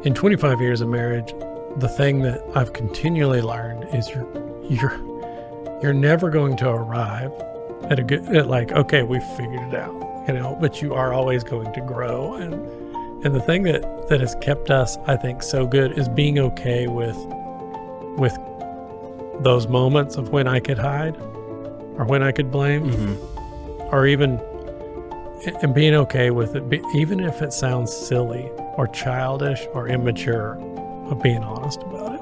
In 25 years of marriage, the thing that I've continually learned is you're never going to arrive at a good, okay, we figured it out, but you are always going to grow. And the thing that has kept us, I think, so good is being okay with those moments of when I could hide or when I could blame, or even, and being okay with it, even if it sounds silly or childish or immature, of being honest about it.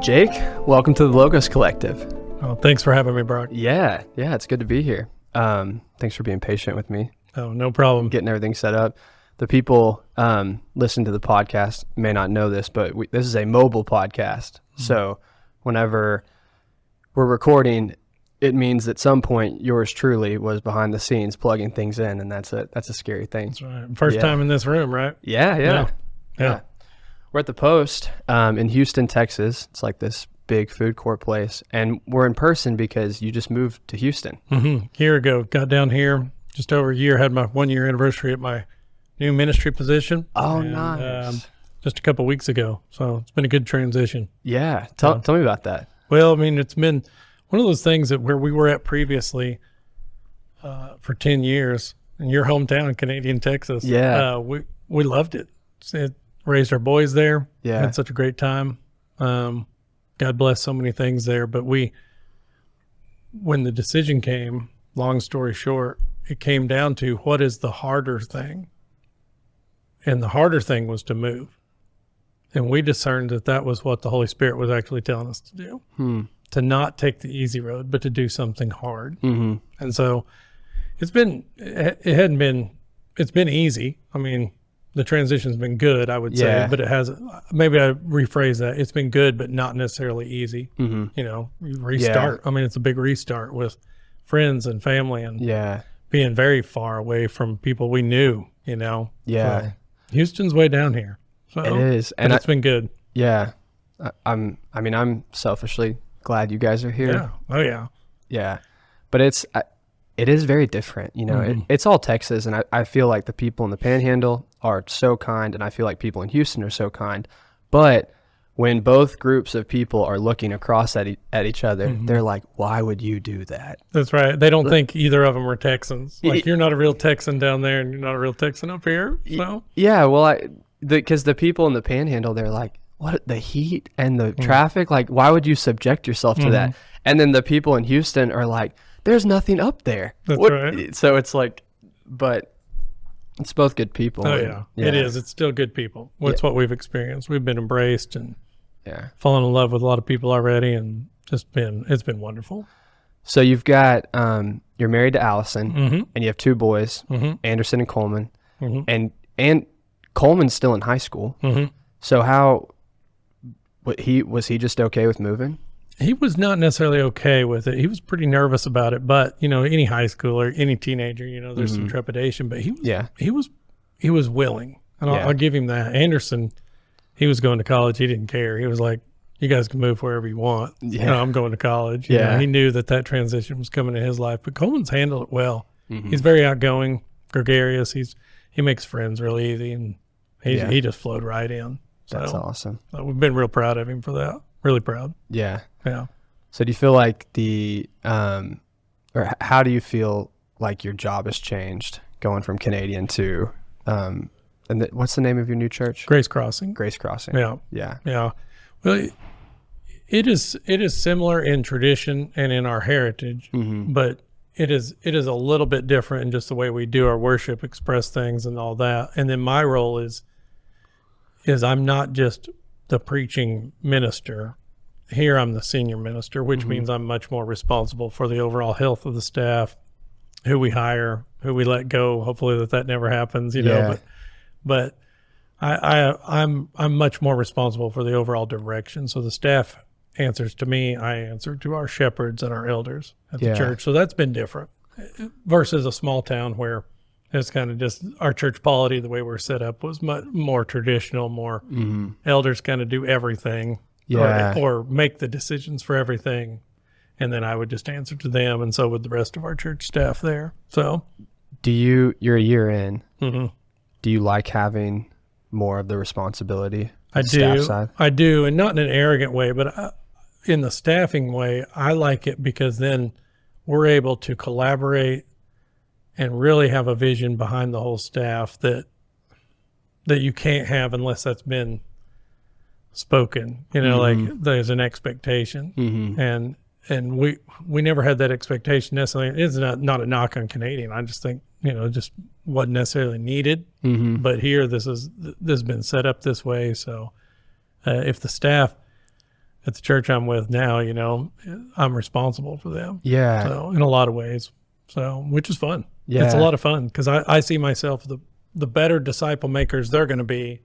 Jake, welcome to the Logos Collective. Oh, thanks for having me, Brock. Yeah, it's good to be here. Thanks for being patient with me. Oh, no problem. Getting everything set up. The people listening to the podcast may not know this, but this is a mobile podcast. So whenever we're recording, it means at some point yours truly was behind the scenes plugging things in, and that's a scary thing. That's right. First time in this room, right? Yeah. We're at the Post in Houston, Texas. It's like this big food court place, and we're in person because you just moved to Houston. Year ago, got down here just over a year, had my 1 year anniversary at my new ministry position. Nice. Just a couple weeks ago. So it's been a good transition. Yeah. Tell me about that. Well, I mean, it's been one of those things that where we were at previously for 10 years in your hometown, Canadian, Texas. Yeah. We loved it. It raised our boys there. Yeah. Had such a great time. God bless so many things there. But when the decision came, long story short, it came down to what is the harder thing? And the harder thing was to move. And we discerned that was what the Holy Spirit was actually telling us to do. To not take the easy road, but to do something hard. And so it's been easy. I mean, the transition's been good, I would say, but it hasn't, maybe I rephrase that. It's been good, but not necessarily easy. You restart. I mean, it's a big restart with friends and family and being very far away from people we knew, So Houston's way down here. So, it is. And it's been good. Yeah. I'm selfishly glad you guys are here. Yeah. Oh yeah. Yeah. But it is very different, it's all Texas. And I feel like the people in the Panhandle are so kind, and I feel like people in Houston are so kind. But when both groups of people are looking across at each other, they're like, why would you do that? That's right. They don't think either of them are Texans. Like, you're not a real Texan down there and you're not a real Texan up here. So yeah, well, because the people in the Panhandle, they're like, what, the heat and the traffic? Like, why would you subject yourself to that? And then the people in Houston are like, there's nothing up there. That's right. So it's like, but it's both good people. Oh yeah. It is. It's still good people. It's what we've experienced. We've been embraced and fallen in love with a lot of people already, and it's been wonderful. So you've got, you're married to Allison, and you have two boys, Anderson and Coleman, and Coleman's still in high school. So was he just okay with moving? He was not necessarily okay with it. He was pretty nervous about it, but any high schooler, any teenager, there's some trepidation, but he was willing, and I'll give him that. Anderson, he was going to college. He didn't care. He was like, you guys can move wherever you want. I'm going to college. He knew that transition was coming in his life, but Coleman's handled it well. He's very outgoing, gregarious. He makes friends real easy, and he just flowed right in. That's awesome. We've been real proud of him for that. Really proud. Yeah. So do you feel like or how do you feel like your job has changed going from Canadian to, what's the name of your new church? Grace Crossing. Grace Crossing. Yeah. Well, it is similar in tradition and in our heritage, but it is a little bit different in just the way we do our worship, express things and all that. And then my role is I'm not just the preaching minister. Here I'm the senior minister, which means I'm much more responsible for the overall health of the staff, who we hire, who we let go. Hopefully that never happens, but I'm much more responsible for the overall direction. So the staff answers to me. I answer to our shepherds and our elders at the church. So that's been different versus a small town where it's kind of just our church polity, the way we're set up, was much more traditional, more elders kind of do everything or make the decisions for everything. and then I would just answer to them, and so would the rest of our church staff there. So, you're a year in. Mm-hmm. Do you like having more of the responsibility? I do. I do, and not in an arrogant way, but in the staffing way, I like it because then we're able to collaborate and really have a vision behind the whole staff that you can't have unless that's been spoken. Like there's an expectation, and we never had that expectation necessarily. It's not a knock on Canadian. I just think just wasn't necessarily needed. But here, this has been set up this way. So if the staff at the church I'm with now, I'm responsible for them. Yeah. So in a lot of ways, which is fun. Yeah. It's a lot of fun because I see myself the better disciple makers they're going to be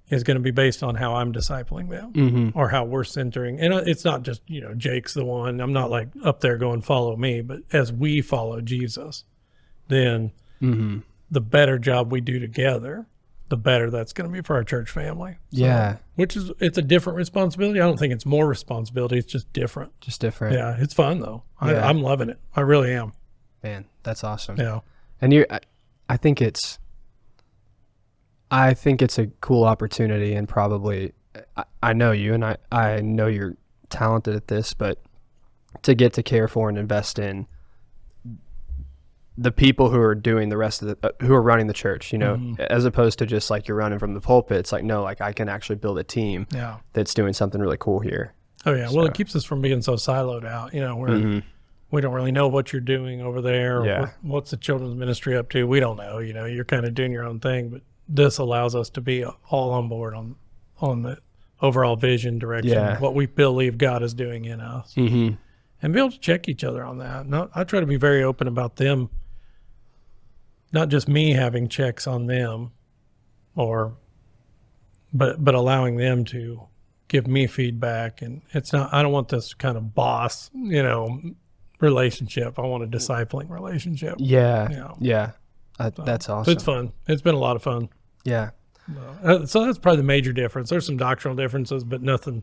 is going to be based on how I'm discipling them or how we're centering. And it's not just, Jake's the one. I'm not like up there going, follow me, but as we follow Jesus, then the better job we do together, the better that's going to be for our church family. So, it's a different responsibility. I don't think it's more responsibility. It's just different. Yeah. It's fun though. Yeah. I'm loving it. I really am. Man, that's awesome. Yeah. And I think it's a cool opportunity, and probably I know you, and I know you're talented at this, but to get to care for and invest in the people who are doing the rest of who are running the church, as opposed to just like you're running from the pulpit. It's like, no, like I can actually build a team that's doing something really cool here. Oh yeah. So. Well, it keeps us from being so siloed out, where we don't really know what you're doing over there. Or what's the children's ministry up to? We don't know, you're kind of doing your own thing, but this allows us to be all on board on the overall vision, direction, what we believe God is doing in us, and be able to check each other on that. I try to be very open about them, not just me having checks on them, but allowing them to give me feedback. And I don't want this kind of boss, relationship. I want a discipling relationship. Yeah. That's awesome. So it's fun. It's been a lot of fun. Yeah. So that's probably the major difference. There's some doctrinal differences, but nothing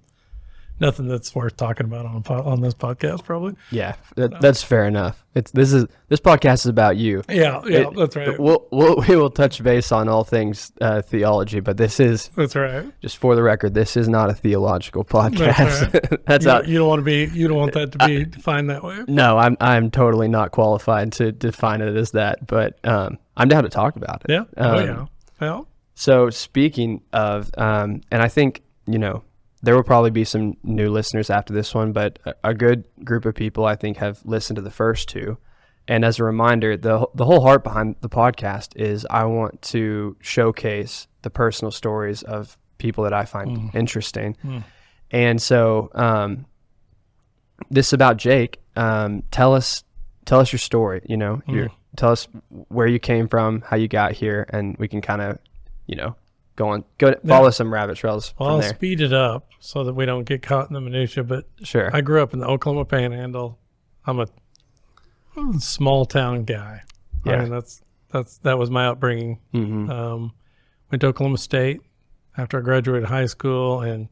that's worth talking about on this podcast, probably. Yeah, that's fair enough. This podcast is about you. Yeah, that's right. We will touch base on all things theology, but that's right. Just for the record, this is not a theological podcast. That's right. You don't want that to be defined that way. No, I'm totally not qualified to define it as that, but I'm down to talk about it. Yeah. Well. So speaking of, and I think there will probably be some new listeners after this one, but a good group of people I think have listened to the first two. And as a reminder, the whole heart behind the podcast is I want to showcase the personal stories of people that I find interesting. And so this is about Jake. Tell us your story, tell us where you came from, how you got here, and we can kind of, follow some rabbit trails from I'll there. Speed it up so that we don't get caught in the minutia, but sure. I grew up in the Oklahoma Panhandle. I'm a small town guy. Yeah. I mean, that was my upbringing. Went to Oklahoma State after I graduated high school, and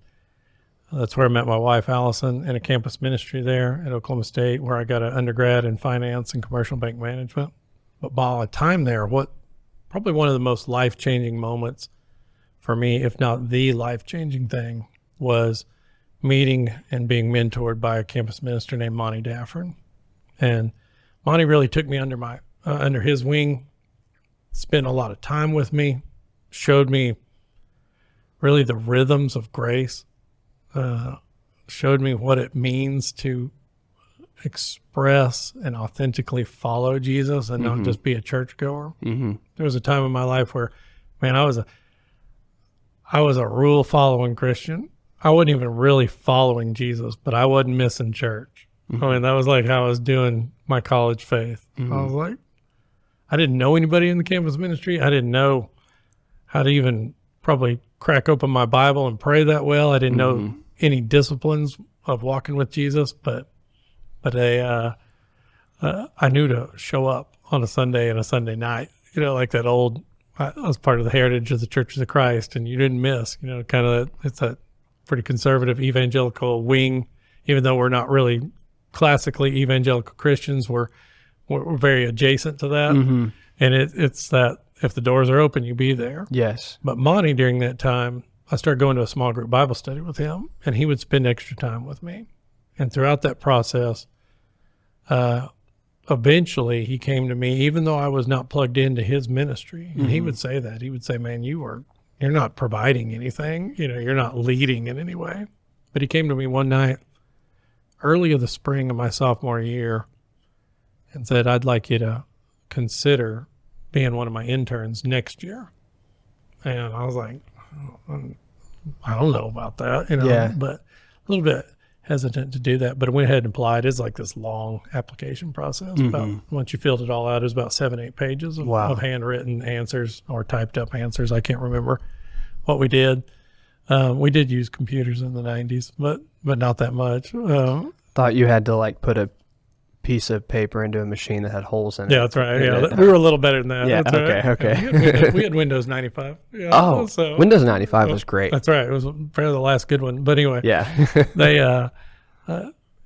that's where I met my wife, Allison, in a campus ministry there at Oklahoma State, where I got an undergrad in finance and commercial bank management. But by my time there, probably one of the most life-changing moments for me, if not the life-changing thing, was meeting and being mentored by a campus minister named Monty Daffern. And Monty really took me under his wing, spent a lot of time with me, showed me really the rhythms of grace, showed me what it means to express and authentically follow Jesus and not just be a churchgoer. There was a time in my life where, man, I was a rule following Christian. I wasn't even really following Jesus, but I wasn't missing church. I mean, that was like how I was doing my college faith. I was like, I didn't know anybody in the campus ministry. I didn't know how to even probably crack open my Bible and pray that well. I didn't know any disciplines of walking with Jesus, but I knew to show up on a Sunday and a Sunday night, like that old, I was part of the heritage of the Churches of Christ, and you didn't miss, kind of, it's a pretty conservative evangelical wing, even though we're not really classically evangelical Christians were very adjacent to that. And it's that if the doors are open, you be there. Yes. But Monty, during that time, I started going to a small group Bible study with him, and he would spend extra time with me. And throughout that process, eventually he came to me, even though I was not plugged into his ministry. And he would say that. He would say, man, you're not providing anything. You're not leading in any way. But he came to me one night, early of the spring of my sophomore year, and said, I'd like you to consider being one of my interns next year. And I was like, I don't know about that, but a little bit hesitant to do that. But I went ahead and applied. It's like this long application process. About, once you filled it all out, it was about 7-8 pages of handwritten answers or typed up answers. I can't remember what we did. We did use computers in the 90s, but not that much. Thought you had to like put a piece of paper into a machine that had holes in it. Yeah, that's right. Yeah, we were a little better than that. Yeah, that's right. okay. We had Windows 95. Yeah, so Windows 95 was great. That's right. It was probably the last good one. But anyway, they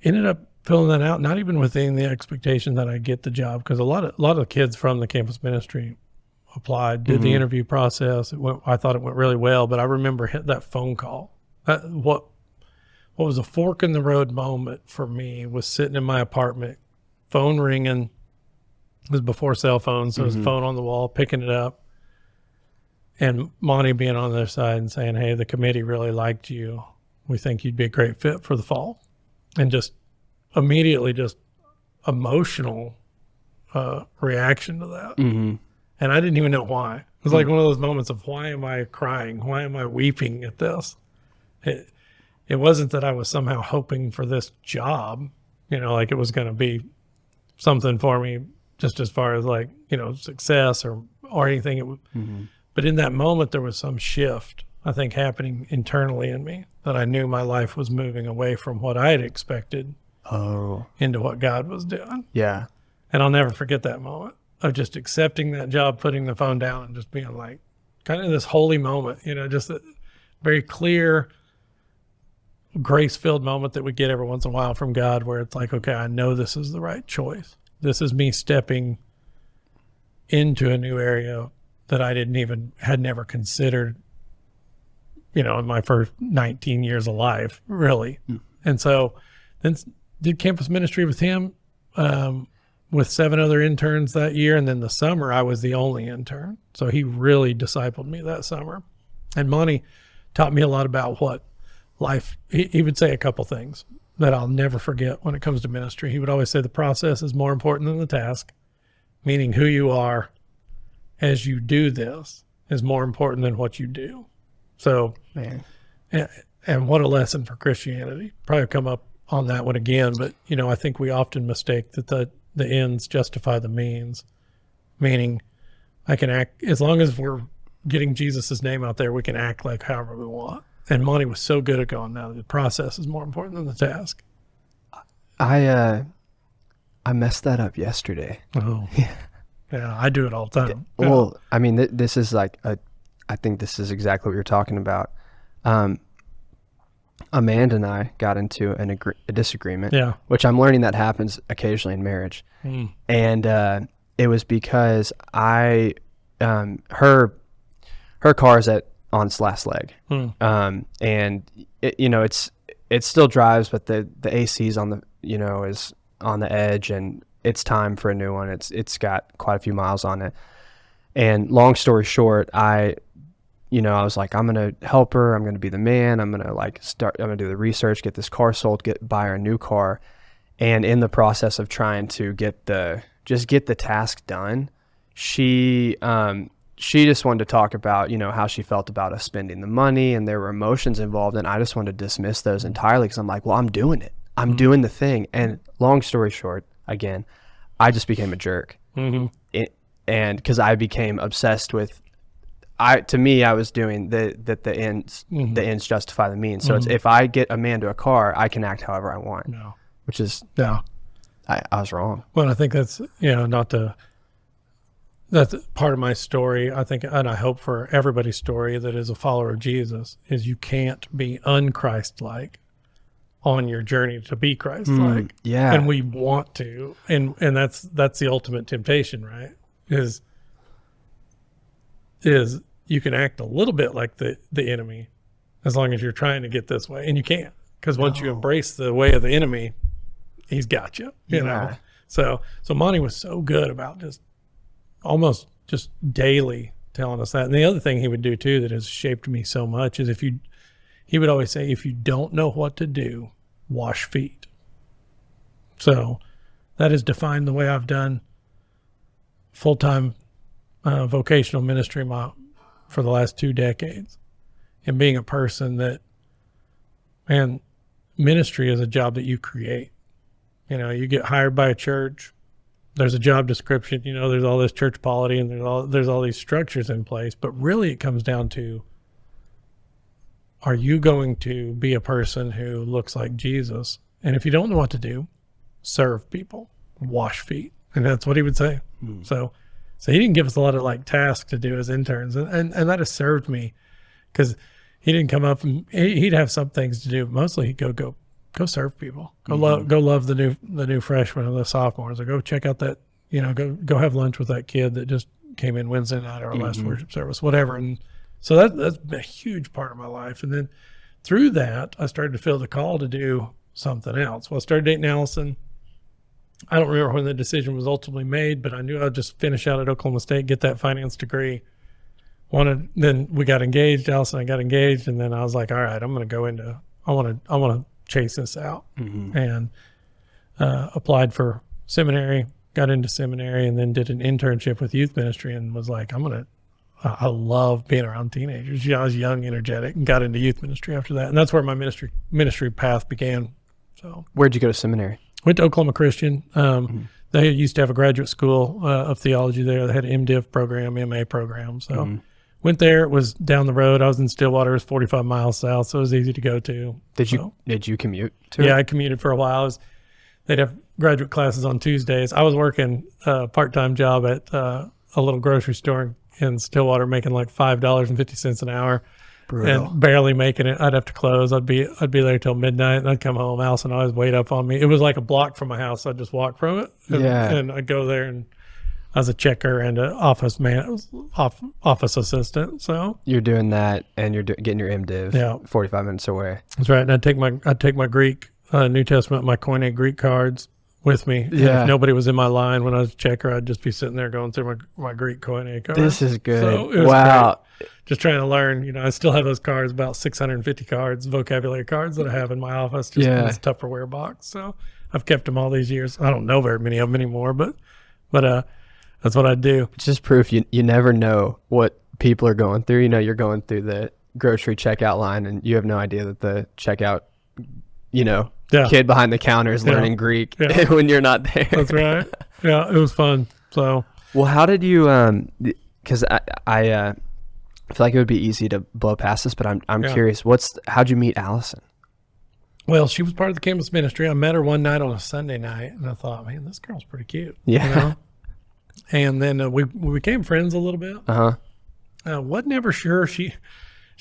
ended up filling that out, not even within the expectation that I get the job, because a lot of the kids from the campus ministry applied, did the interview process. I thought it went really well, but I remember that phone call. What was a fork in the road moment for me was sitting in my apartment, phone ringing. It was before cell phones, so it was phone on the wall, picking it up, and Monty being on the other side and saying, hey, the committee really liked you. We think you'd be a great fit for the fall. And just immediately just emotional reaction to that. And I didn't even know why. It was like one of those moments of, why am I crying? Why am I weeping at this? It wasn't that I was somehow hoping for this job, like it was going to be something for me just as far as like, success or anything. But in that moment, there was some shift, I think, happening internally in me, that I knew my life was moving away from what I had expected into what God was doing. Yeah. And I'll never forget that moment of just accepting that job, putting the phone down, and just being like, kind of this holy moment, just a very clear, grace-filled moment that we get every once in a while from God, where it's like, okay, I know this is the right choice. This is me stepping into a new area that I had never considered, in my first 19 years of life, really. And so then did campus ministry with him, with 7 other interns that year. And then the summer, I was the only intern. So he really discipled me that summer. And Monty taught me a lot about what life, he would say a couple things that I'll never forget when it comes to ministry. He would always say the process is more important than the task, meaning who you are as you do this is more important than what you do. So, man, and what a lesson for Christianity. Probably come up on that one again, but I think we often mistake that the ends justify the means, meaning I can act, as long as we're getting Jesus's name out there, we can act like however we want. And Monty was so good at going, now the process is more important than the task. I messed that up yesterday. Oh, yeah, I do it all the time. Well, I mean, this is like I think this is exactly what you're talking about. Amanda and I got into a disagreement, which I'm learning that happens occasionally in marriage. And it was because her car's on its last leg. And it still drives, but the AC's on is on the edge, and it's time for a new one. It's got quite a few miles on it. And long story short, I was like, I'm going to help her. I'm going to be the man. I'm going to do the research, get this car sold, buy her a new car. And in the process of trying to get the task done, she just wanted to talk about, how she felt about us spending the money, and there were emotions involved. And I just wanted to dismiss those entirely, because I'm like, well, I'm doing it. I'm doing the thing. And long story short, again, I just became a jerk. And because I became obsessed with, to me, I was doing the ends justify the means. So it's, if I get a man to a car, I can act however I want, which is, I was wrong. Well, I think that's, that's part of my story. I think, and I hope for everybody's story that is a follower of Jesus, is you can't be un-Christ-like on your journey to be Christ-like. Yeah. And we want to, and that's the ultimate temptation, right? Is you can act a little bit like the enemy as long as you're trying to get this way, and you can't, because once you embrace the way of the enemy, he's got you, you know? So Monty was so good about just almost just daily telling us that. And the other thing he would do too that has shaped me so much is he would always say, if you don't know what to do, wash feet. So that has defined the way I've done full-time vocational ministry for the last 2 decades. And being a person that, man, ministry is a job that you create. You know, you get hired by a church, there's a job description, you know, there's all this church polity and there's all these structures in place, but really it comes down to, are you going to be a person who looks like Jesus? And if you don't know what to do, serve people, wash feet. And that's what he would say. So he didn't give us a lot of like tasks to do as interns. And that has served me, because he didn't come up and he'd have some things to do. But mostly he'd go serve people, go love the new freshmen or the sophomores, or go check out that, you know, go have lunch with that kid that just came in Wednesday night or our last worship service, whatever. And so that's been a huge part of my life. And then through that, I started to feel the call to do something else. Well, I started dating Allison. I don't remember when the decision was ultimately made, but I knew I'd just finish out at Oklahoma State, get that finance degree. Then we got engaged, Allison and I got engaged, and then I was like, all right, I'm going to go into, I want to chase this out. And applied for seminary, got into seminary, and then did an internship with youth ministry, and was like, I love being around teenagers. Yeah, I was young, energetic, and got into youth ministry after that. And that's where my ministry path began. So where'd you go to seminary? Went to Oklahoma Christian. They used to have a graduate school of theology there. They had an MDiv program, MA program. So went there. It was down the road. I was in Stillwater. It was 45 miles south, so it was easy to go to. Did you commute to Yeah, I commuted for a while. They'd have graduate classes on Tuesdays. I was working a part-time job at a little grocery store in Stillwater, making like $5.50 an hour. Brutal. And barely making it. I'd have to close. I'd be there till midnight, and I'd come home. Allison always wait up on me. It was like a block from my house. So I'd just walk from it. And I'd go there, and I was a checker and an office assistant. So you're doing that, and you're getting your MDiv. Yeah, 45 minutes away. That's right. And I'd take my Greek, New Testament, my Koine Greek cards with me. Yeah. And if nobody was in my line when I was a checker, I'd just be sitting there going through my Greek Koine cards. This is good. So it was wow. Great. Just trying to learn, you know, I still have those cards, about 650 cards, vocabulary cards that I have in my office, just in this Tupperware box. So I've kept them all these years. I don't know very many of them anymore, but that's what I do. It's just proof you never know what people are going through. You know, you're going through the grocery checkout line, and you have no idea that the checkout, you know, kid behind the counter is learning Greek when you're not there. That's right. Yeah, it was fun. So, well, how did you? Because I feel like it would be easy to blow past this, but I'm curious. How'd you meet Allison? Well, she was part of the campus ministry. I met her one night on a Sunday night, and I thought, man, this girl's pretty cute. Yeah. You know? And then we became friends a little bit. Wasn't ever sure she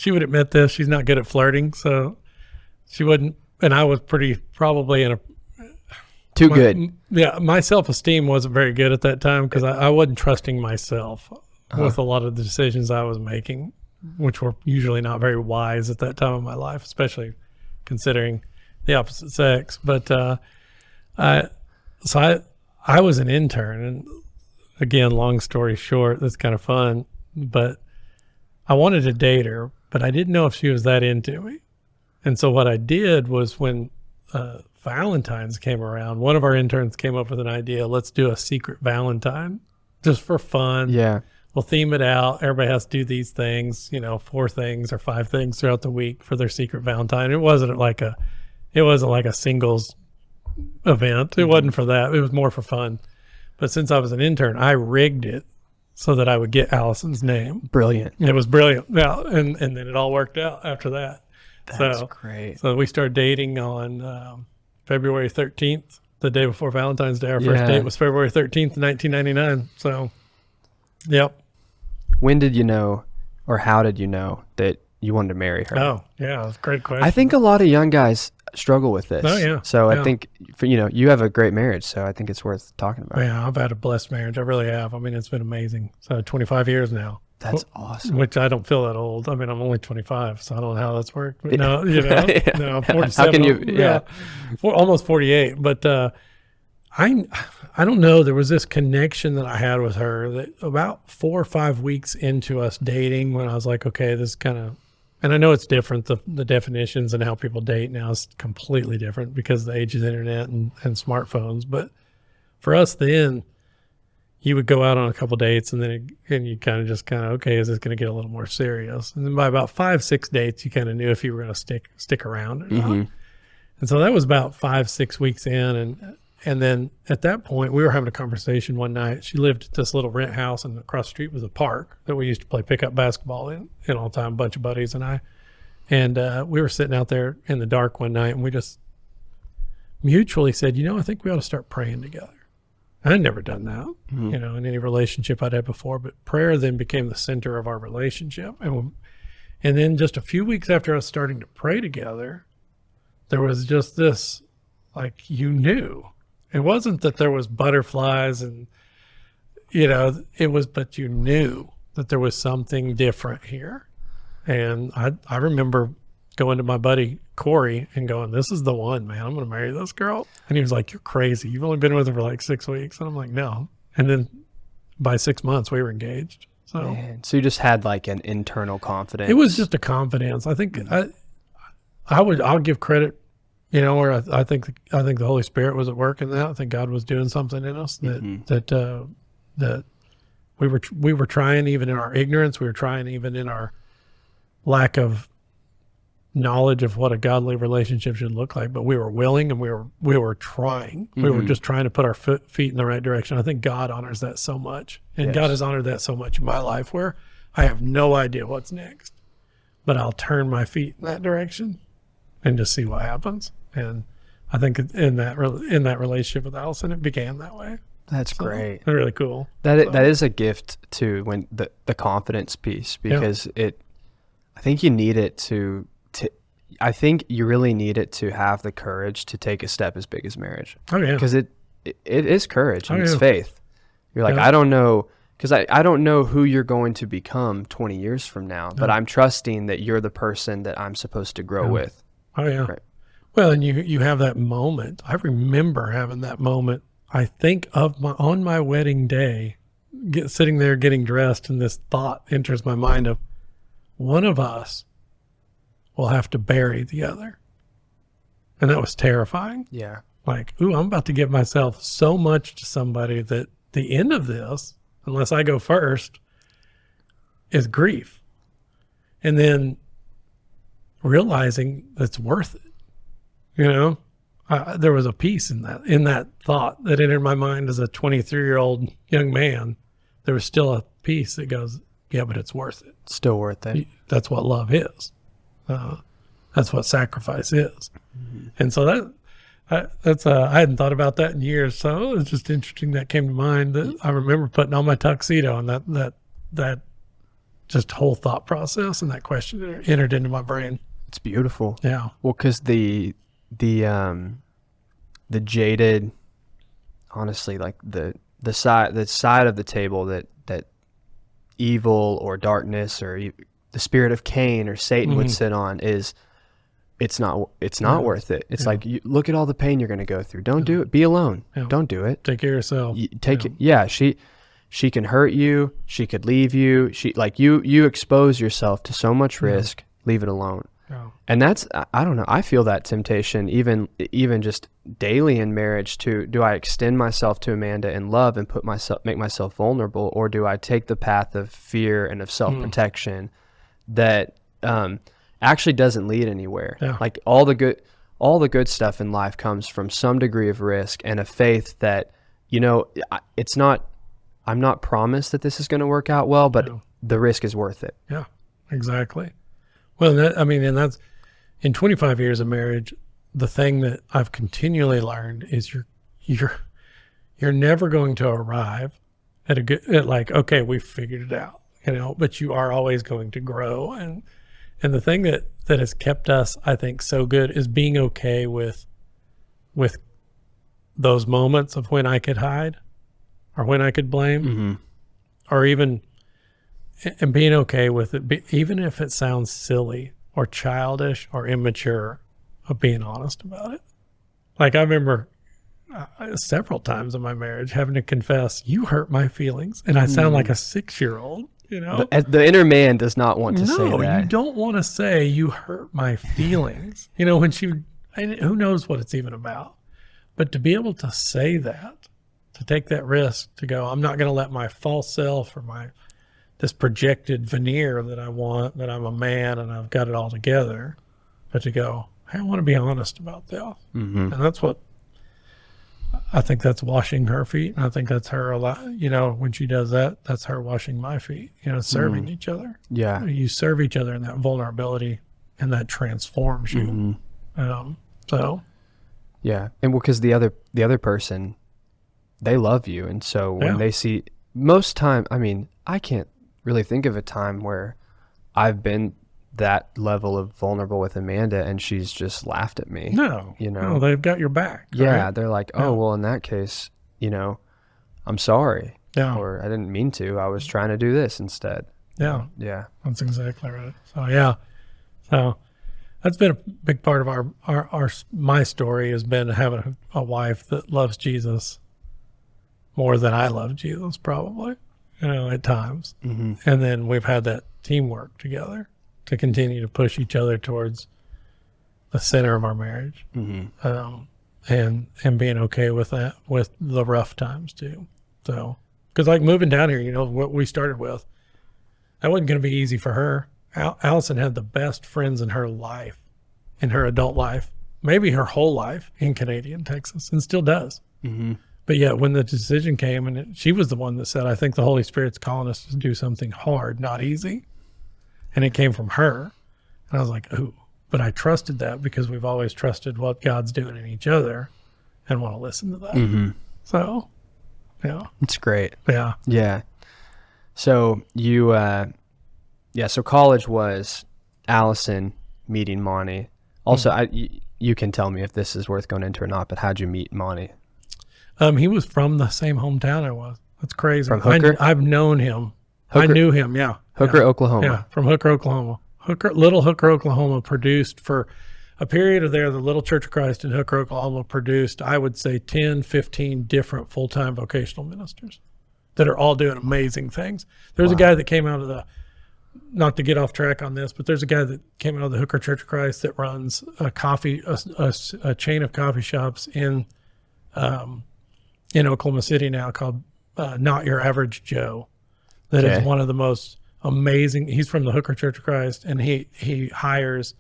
would admit this. She's not good at flirting, so she wouldn't. And I was probably in a too good. Yeah, my self-esteem wasn't very good at that time, because I wasn't trusting myself with a lot of the decisions I was making, which were usually not very wise at that time of my life, especially considering the opposite sex. But I was an intern, and again, long story short, that's kind of fun, but I wanted to date her, but I didn't know if she was that into me. And so what I did was, when Valentine's came around, one of our interns came up with an idea, let's do a secret Valentine just for fun. Yeah. We'll theme it out. Everybody has to do these things, 4 things or 5 things throughout the week for their secret Valentine. It wasn't like a singles event. It wasn't for that. It was more for fun. But since I was an intern, I rigged it so that I would get Allison's name. Brilliant. It was brilliant. Yeah. And then it all worked out after that. That's great. So we started dating on February 13th, the day before Valentine's Day. Our first date was February 13th, 1999. So, yep. When did you know, or how did you know that you wanted to marry her? Oh, yeah, that's a great question. I think a lot of young guys struggle with this. Oh, yeah. So Yeah. I think, you have a great marriage, so I think it's worth talking about. Yeah, I've had a blessed marriage. I really have. I mean, it's been amazing. So 25 years now. That's awesome. Which I don't feel that old. I mean, I'm only 25, so I don't know how that's worked. But no, Yeah. no, I'm 47. How can you? Yeah. Almost 48. But I don't know. There was this connection that I had with her that about 4 or 5 weeks into us dating, when I was like, okay, this kind of, and I know it's different. The definitions and how people date now is completely different because of the age of the internet and smartphones. But for us then, you would go out on a couple dates and you kind of okay, is this going to get a little more serious? And then by about 5, 6 dates, you kind of knew if you were going to stick around or not. And so that was about 5, 6 weeks in. And then at that point, we were having a conversation one night. She lived at this little rent house, and across the street was a park that we used to play pickup basketball in all the time, a bunch of buddies and I. And we were sitting out there in the dark one night, and we just mutually said, I think we ought to start praying together. I'd never done that, in any relationship I'd had before, but prayer then became the center of our relationship. And then just a few weeks after us starting to pray together, there was just this, it wasn't that there was butterflies and, it was, but you knew that there was something different here. And I remember going to my buddy Corey and going, this is the one, man. I'm going to marry this girl. And he was like, you're crazy. You've only been with her for like 6 weeks. And I'm like, no. And then by 6 months we were engaged. So, Man, so you just had like an internal confidence. It was just a confidence. I think I'll give credit, where I think the Holy Spirit was at work in that. I think God was doing something in us that we were trying, even in our ignorance. We were trying even in our lack of knowledge of what a godly relationship should look like, but we were willing and we were trying. We were just trying to put our feet in the right direction. I think God honors that so much, and God has honored that so much in my life, where I have no idea what's next, but I'll turn my feet in that direction and just see what happens. And I think in that relationship with Allison, it began that way. That's great. Really cool. That is a gift too, when the confidence piece, because I think you need it to I think you really need it to have the courage to take a step as big as marriage. Oh yeah. Because it is courage and it's yeah. faith. You're like, I don't know, because I don't know who you're going to become 20 years from now, but I'm trusting that you're the person that I'm supposed to grow with. Oh yeah. Right. Well, and you have that moment. I remember having that moment. I think of on my wedding day, sitting there getting dressed, and this thought enters my mind of, one of us will have to bury the other. And that was terrifying. Yeah. Like, ooh, I'm about to give myself so much to somebody that the end of this, unless I go first, is grief. And then realizing that's worth it. There was a peace in that thought that entered my mind as a 23-year-old young man. There was still a peace that goes, yeah, but it's worth it. Still worth it. That's what love is. That's what sacrifice is. And so that's I hadn't thought about that in years. So it was just interesting that came to mind. That I remember putting on my tuxedo, and that just whole thought process and that question entered into my brain. It's beautiful. Yeah. Well, because the jaded, honestly, like the side of the table that evil or darkness or the spirit of Cain or Satan would sit on it's not worth it. It's like, you look at all the pain you're going to go through. Don't do it. Be alone. Don't do it. Take care of yourself. She can hurt you. She could leave you. You expose yourself to so much risk. Leave it alone. Yeah. And that's, I don't know, I feel that temptation even just daily in marriage to, do I extend myself to Amanda in love and make myself vulnerable, or do I take the path of fear and of self-protection that actually doesn't lead anywhere? Yeah. Like all the good stuff in life comes from some degree of risk and a faith that, I'm not promised that this is going to work out well, but the risk is worth it. Yeah, exactly. Well, and that's in 25 years of marriage, the thing that I've continually learned is you're never going to arrive at okay, we've figured it out, but you are always going to grow And the thing that has kept us, I think, so good is being okay with those moments of when I could hide or when I could blame, or even and being okay with it, even if it sounds silly or childish or immature, of being honest about it. Like I remember several times in my marriage having to confess, you hurt my feelings. And I sound like a 6-year-old, you know? The inner man does not want to say that. No, you don't want to say you hurt my feelings. You know, who knows what it's even about. But to be able to say that, to take that risk, to go, I'm not going to let my false self or this projected veneer that I want, that I'm a man and I've got it all together, but to go, hey, I want to be honest about this. And that's what, I think that's washing her feet. And I think that's her a lot, you know, when she does that, that's her washing my feet, you know, serving each other. Yeah. You serve each other in that vulnerability and that transforms you. So. Yeah. And because the other person, they love you. And so when they see most time, I mean, I can't really think of a time where I've been that level of vulnerable with Amanda and she's just laughed at me. No, you know, no, they've got your back. Yeah. Right? They're like, oh, well, in that case, you know, I'm sorry. Yeah. Or I didn't mean to. I was trying to do this instead. Yeah. Yeah. That's exactly right. So, yeah. So that's been a big part of my story has been having a wife that loves Jesus more than I love Jesus, probably, you know, at times. And then we've had that teamwork together to continue to push each other towards the center of our marriage, and being okay with that, with the rough times too. So, because like moving down here, you know, what we started with, that wasn't going to be easy for her. Allison had the best friends in her life, in her adult life, maybe her whole life in Canadian Texas, and still does. But yet when the decision came, and she was the one that said, I think the Holy Spirit's calling us to do something hard, not easy. And it came from her. And I was like, ooh, but I trusted that because we've always trusted what God's doing in each other and want to listen to that. So, yeah. It's great. Yeah. Yeah. So you, so college was Allison meeting Monty. Also, you can tell me if this is worth going into or not, but how'd you meet Monty? He was from the same hometown I was. That's crazy. From Hooker? I've known him. Hooker? I knew him, yeah. Hooker, Oklahoma. Yeah, from Hooker, Oklahoma. Little Hooker, Oklahoma produced for a period of there, the Little Church of Christ in Hooker, Oklahoma produced, I would say, 10, 15 different full-time vocational ministers that are all doing amazing things. There's a guy that came out of not to get off track on this, but there's a guy that came out of the Hooker Church of Christ that runs a chain of coffee shops in Oklahoma City now called Not Your Average Joe. That is one of the most amazing. He's from the Hooker Church of Christ, and he hires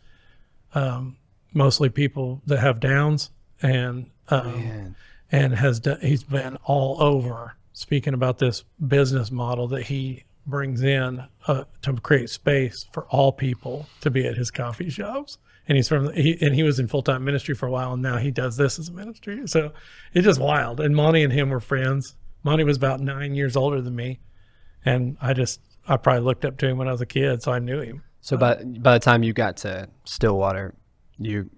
mostly people that have Downs, and he's been all over speaking about this business model that he brings in to create space for all people to be at his coffee shops. And he was in full-time ministry for a while, and now he does this as a ministry. So it's just wild. And Monty and him were friends. Monty was about 9 years older than me, and I probably looked up to him when I was a kid, so I knew him. So by the time you got to Stillwater, you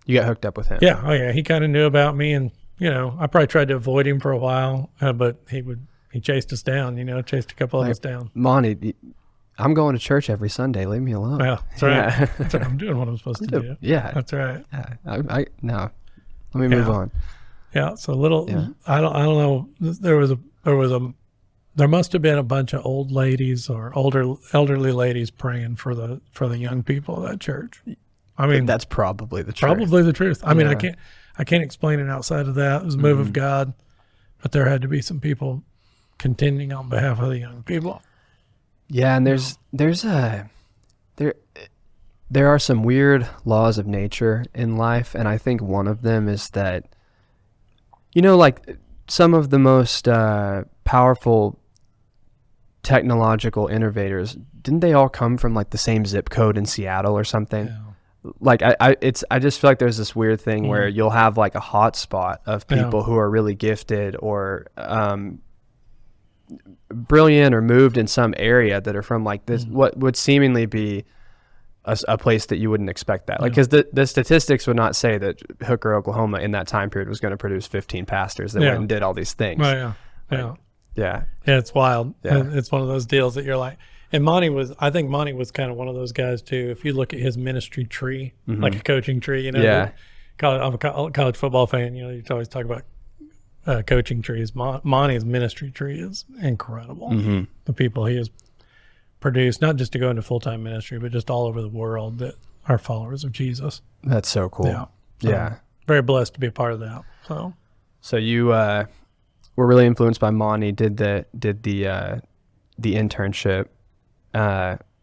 got hooked up with him. Yeah. Oh yeah. He kind of knew about me, and you know, I probably tried to avoid him for a while, but he chased us down. You know, chased a couple of us down. Monty, I'm going to church every Sunday. Leave me alone. Yeah, that's right. Yeah. That's right. I'm doing what I'm supposed to do. Yeah, that's right. Yeah. No, let me move on. Yeah. So I don't know. There must have been a bunch of old ladies or elderly ladies praying for the young people of that church. I mean, that's probably the truth. Probably the truth. I mean, I can't explain it outside of that. It was a move of God, but there had to be some people contending on behalf of the young people. Yeah, and there are some weird laws of nature in life, and I think one of them is that, you know, like some of the most powerful technological innovators, didn't they all come from like the same zip code in Seattle or something? Yeah. Like I just feel like there's this weird thing where you'll have like a hot spot of people who are really gifted or brilliant or moved in some area that are from like this what would seemingly be a place that you wouldn't expect that. Like, because the statistics would not say that Hooker, Oklahoma in that time period was going to produce 15 pastors that went and did all these things. Right, yeah. Yeah, it's wild. Yeah. It's one of those deals that you're like, and I think Monty was kind of one of those guys too. If you look at his ministry tree, like a coaching tree, you know, I'm a college football fan, you know, you always talk about coaching trees. Monty's ministry tree is incredible. The people he has produced, not just to go into full-time ministry, but just all over the world that are followers of Jesus. That's so cool. Yeah. Very blessed to be a part of that. So you were really influenced by Monty, did the internship,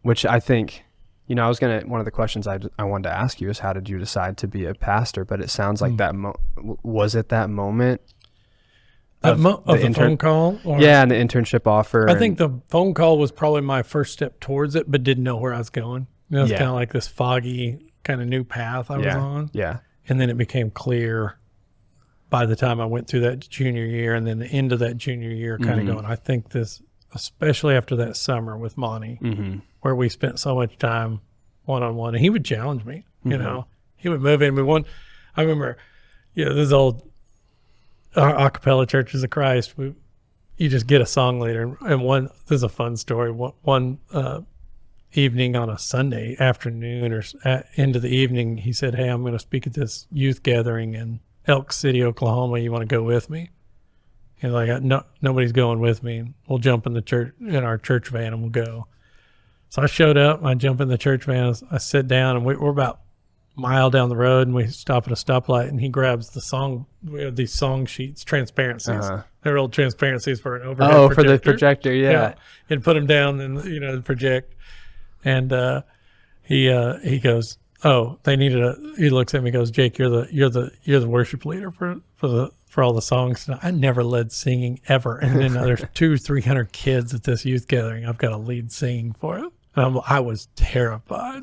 which I think, you know, one of the questions I wanted to ask you is how did you decide to be a pastor? But it sounds like was it that moment? The phone call? And the internship offer. I think the phone call was probably my first step towards it, but didn't know where I was going. It was kind of like this foggy kind of new path I was on. Yeah. And then it became clear by the time I went through that junior year, and then the end of that junior year kind of going, I think this, especially after that summer with Monty, where we spent so much time one-on-one, and he would challenge me, you know, he would move in. I remember, you know, this old a cappella churches of Christ, you just get a song leader. And this is a fun story. One evening on a Sunday afternoon or into the evening, he said, "Hey, I'm going to speak at this youth gathering in Elk City, Oklahoma. You want to go with me?" And like, nobody's going with me. We'll jump in our church van and we'll go. So I showed up. I jump in the church van. I sit down, and we're about a mile down the road, and we stop at a stoplight, and he grabs the song. We have these song sheets, transparencies. They're old transparencies for an overhead projector. For the projector, yeah. And put them down and, you know, project. And he goes, "Oh, they needed he looks at me and goes, "Jake, you're the worship leader for all the songs." And I never led singing ever. And then there's 200-300 kids at this youth gathering. I've got to lead singing for it. And I was terrified,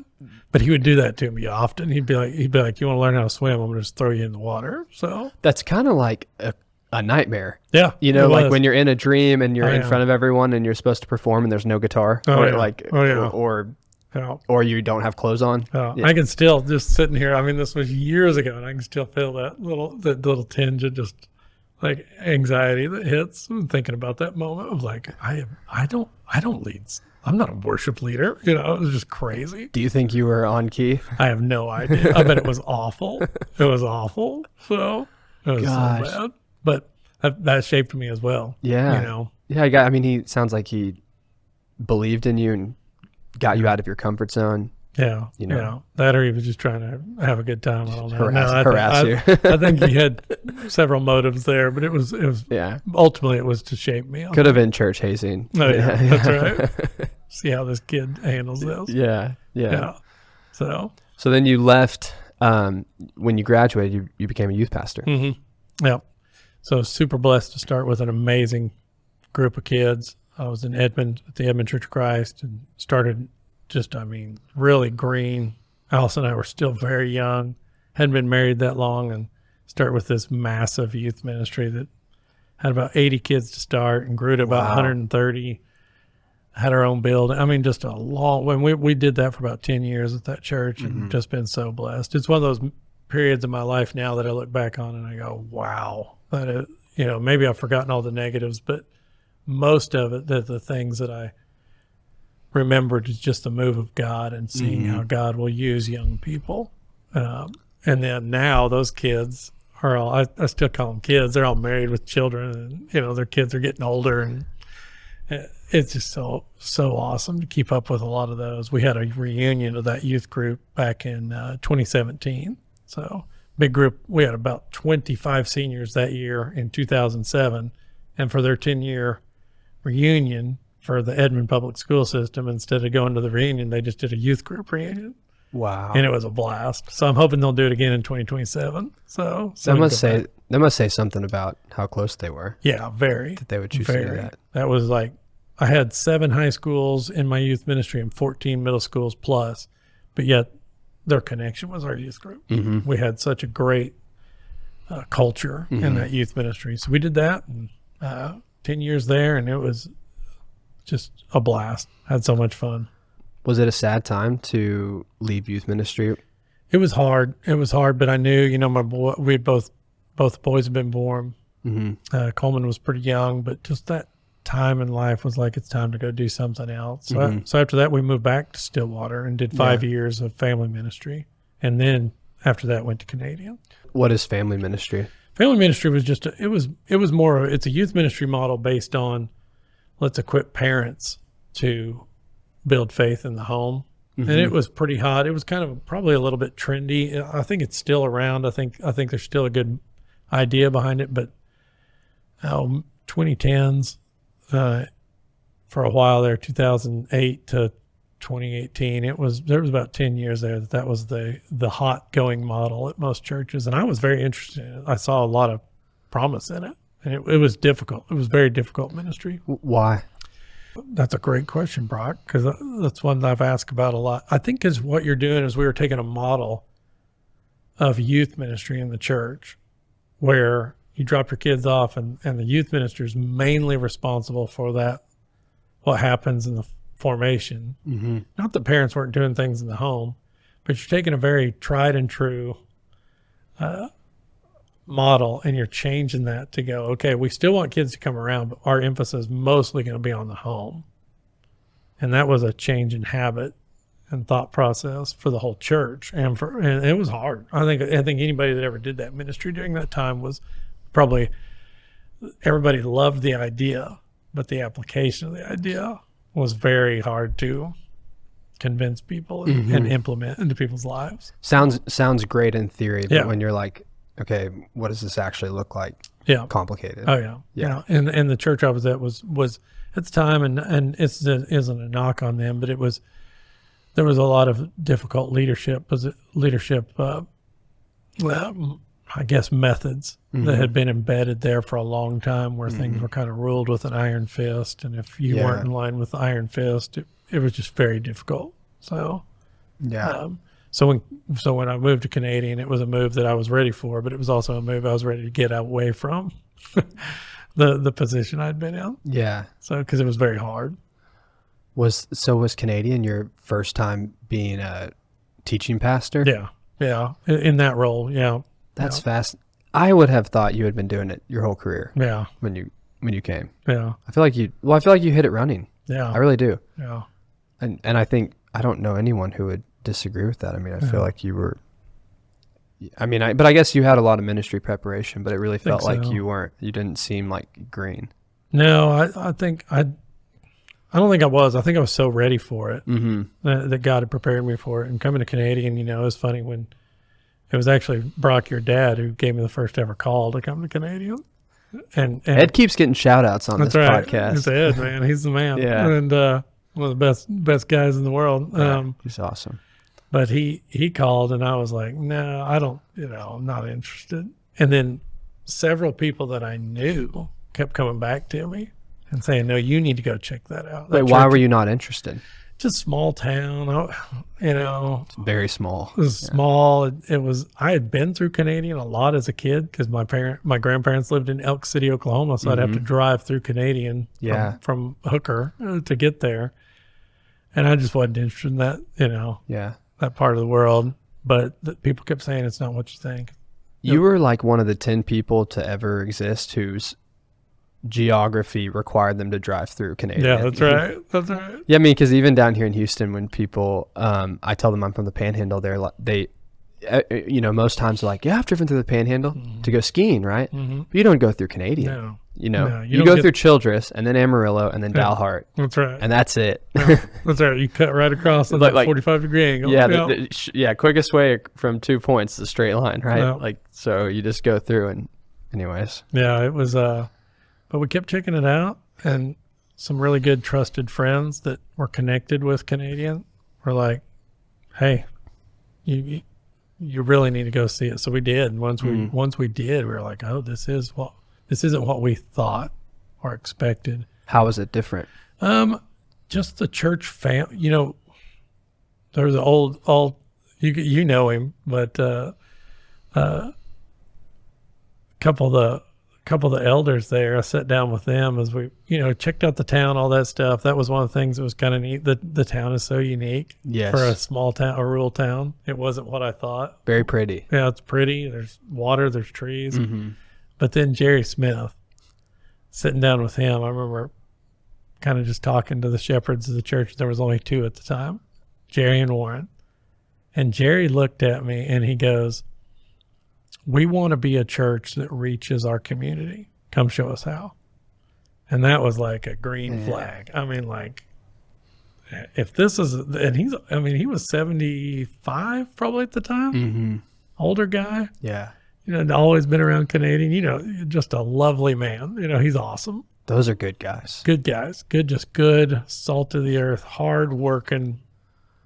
but he would do that to me often. He'd be like, "You want to learn how to swim? I'm going to just throw you in the water." So that's kind of like a nightmare. Yeah. You know, like when you're in a dream and you're in front of everyone and you're supposed to perform and there's no guitar or you don't have clothes on. I can still just sitting here. I mean, this was years ago, and I can still feel that little tinge of just like anxiety that hits when thinking about that moment of like, I don't lead. I'm not a worship leader. You know, it was just crazy. Do you think you were on key? I have no idea. I bet it was awful. It was awful. So it was so bad. But that shaped me as well. Yeah. You know? Yeah, he sounds like he believed in you and got you out of your comfort zone. Yeah. You know. That, or he was just trying to have a good time. I don't know. Harass you. I think he had several motives there, but it was ultimately it was to shape me. Could have been church hazing. Oh, yeah. That's right. See how this kid handles this. Yeah. So then you left, when you graduated, you became a youth pastor. Yeah. So super blessed to start with an amazing group of kids. I was in Edmond at the Edmond Church of Christ and started really green. Alice and I were still very young, hadn't been married that long, and start with this massive youth ministry that had about 80 kids to start and grew to about 130, had our own building. I mean, just when we did that for about 10 years at that church and just been so blessed. It's one of those periods in my life now that I look back on and I go, wow, that is, you know, maybe I've forgotten all the negatives, but most of it, the things that I remembered is just the move of God and seeing how God will use young people. And then now those kids are all, I still call them kids. They're all married with children, and, you know, their kids are getting older, and it's just so awesome to keep up with a lot of those. We had a reunion of that youth group back in 2017. So big group. We had about 25 seniors that year in 2007. And for their 10-year reunion for the Edmond public school system, instead of going to the reunion, they just did a youth group reunion. Wow. And it was a blast. So I'm hoping they'll do it again in 2027. So that must say something about how close they were. Yeah, very. That they would choose to do that. That was like, I had 7 high schools in my youth ministry and 14 middle schools plus, but yet their connection was our youth group. We had such a great culture in that youth ministry. So we did that, and 10 years there, and it was just a blast. Had so much fun. Was it a sad time to leave youth ministry? It was hard. It was hard, but I knew, you know, my boy, we had both boys had been born. Coleman was pretty young, but just that time in life was like, it's time to go do something else. So after that, we moved back to Stillwater and did 5 years of family ministry. And then after that, went to Canadian. What is family ministry? Family ministry was just, it's a youth ministry model based on, let's equip parents to build faith in the home. And it was pretty hot. It was kind of probably a little bit trendy. I think it's still around. I think there's still a good idea behind it, but 2010s, for a while there, 2008 to 2018, there was about 10 years there that was the hot going model at most churches. And I was very interested in it. I saw a lot of promise in it, and it was difficult. It was very difficult ministry. Why? That's a great question, Brock, because that's one that I've asked about a lot. I think because what you're doing is we were taking a model of youth ministry in the church where you drop your kids off and the youth minister is mainly responsible for that, what happens in the formation. Not that parents weren't doing things in the home, but you're taking a very tried and true model and you're changing that to go, okay, we still want kids to come around, but our emphasis is mostly going to be on the home. And that was a change in habit and thought process for the whole church. And it was hard. I think anybody that ever did that ministry during that time was probably, everybody loved the idea, but the application of the idea was very hard to convince people and implement into people's lives. Sounds great in theory, but Yeah. when you're like, okay, what does this actually look like? Yeah. Complicated. Oh yeah. Yeah. And the church I was at was at the time, and it isn't a knock on them, but there was a lot of difficult leadership, I guess methods that had been embedded there for a long time, where things were kind of ruled with an iron fist, and if you weren't in line with the iron fist, it was just very difficult. So So when I moved to Canadian, it was a move that I was ready for, but it was also a move I was ready to get away from the position I'd been in. Yeah. So because it was very hard. Was Canadian your first time being a teaching pastor? Yeah, in that role. Yeah, that's fast. I would have thought you had been doing it your whole career. Yeah, when you came. Yeah, I feel like you hit it running. Yeah, I really do. Yeah, and I think I don't know anyone who would disagree with that. I mean, I feel like you were. I mean, but I guess you had a lot of ministry preparation, but it really felt like you didn't seem like green. No, I don't think I was. I think I was so ready for it that God had prepared me for it. And coming to Canadian, it was funny when it was actually Brock, your dad, who gave me the first ever call to come to Canadian. And Ed keeps getting shout outs on this podcast. It's Ed, man. He's the man. Yeah. And one of the best guys in the world. He's awesome. But he called and I was like, no, I don't, I'm not interested. And then several people that I knew kept coming back to me and saying, no, you need to go check that out. Wait, why were you not interested? Just small town, It's very small. It was small. I had been through Canadian a lot as a kid because my grandparents lived in Elk City, Oklahoma. So I'd have to drive through Canadian from Hooker to get there. And I just wasn't interested in that, that part of the world. But people kept saying it's not what you think. You were like one of the 10 people to ever exist whose geography required them to drive through Canadian. Yeah, that's right. That's right. Yeah, I mean, because even down here in Houston, when people, I tell them I'm from the Panhandle, they most times they're like, yeah, I've driven through the Panhandle to go skiing, right? But you don't go through Canadian. No. You go through Childress and then Amarillo and then Dalhart. That's right. And that's it. That's right. You cut right across at like 45-degree angle. Yeah, quickest way from 2 points is a straight line, right? Yeah. So you just go through and anyways. Yeah, it was, but we kept checking it out, and some really good trusted friends that were connected with Canadian were like, hey, you really need to go see it. So we did. And once we did, we were like, oh, this isn't what we thought or expected. How is it different? Just the church there's an old couple of the couple of the elders there. I sat down with them as we, checked out the town, all that stuff. That was one of the things that was kind of neat. The town is so unique for a small town, a rural town. It wasn't what I thought. Very pretty. Yeah, it's pretty. There's water, there's trees. But then Jerry Smith, sitting down with him, I remember kind of just talking to the shepherds of the church. There was only 2 at the time, Jerry and Warren. And Jerry looked at me and he goes, "We want to be a church that reaches our community. Come show us how." And that was like a green flag. I mean, like, if this is, and he was 75 probably at the time, older guy. Yeah. Always been around Canadian, just a lovely man. He's awesome. Those are good guys. Good guys. Good, salt of the earth, hard working,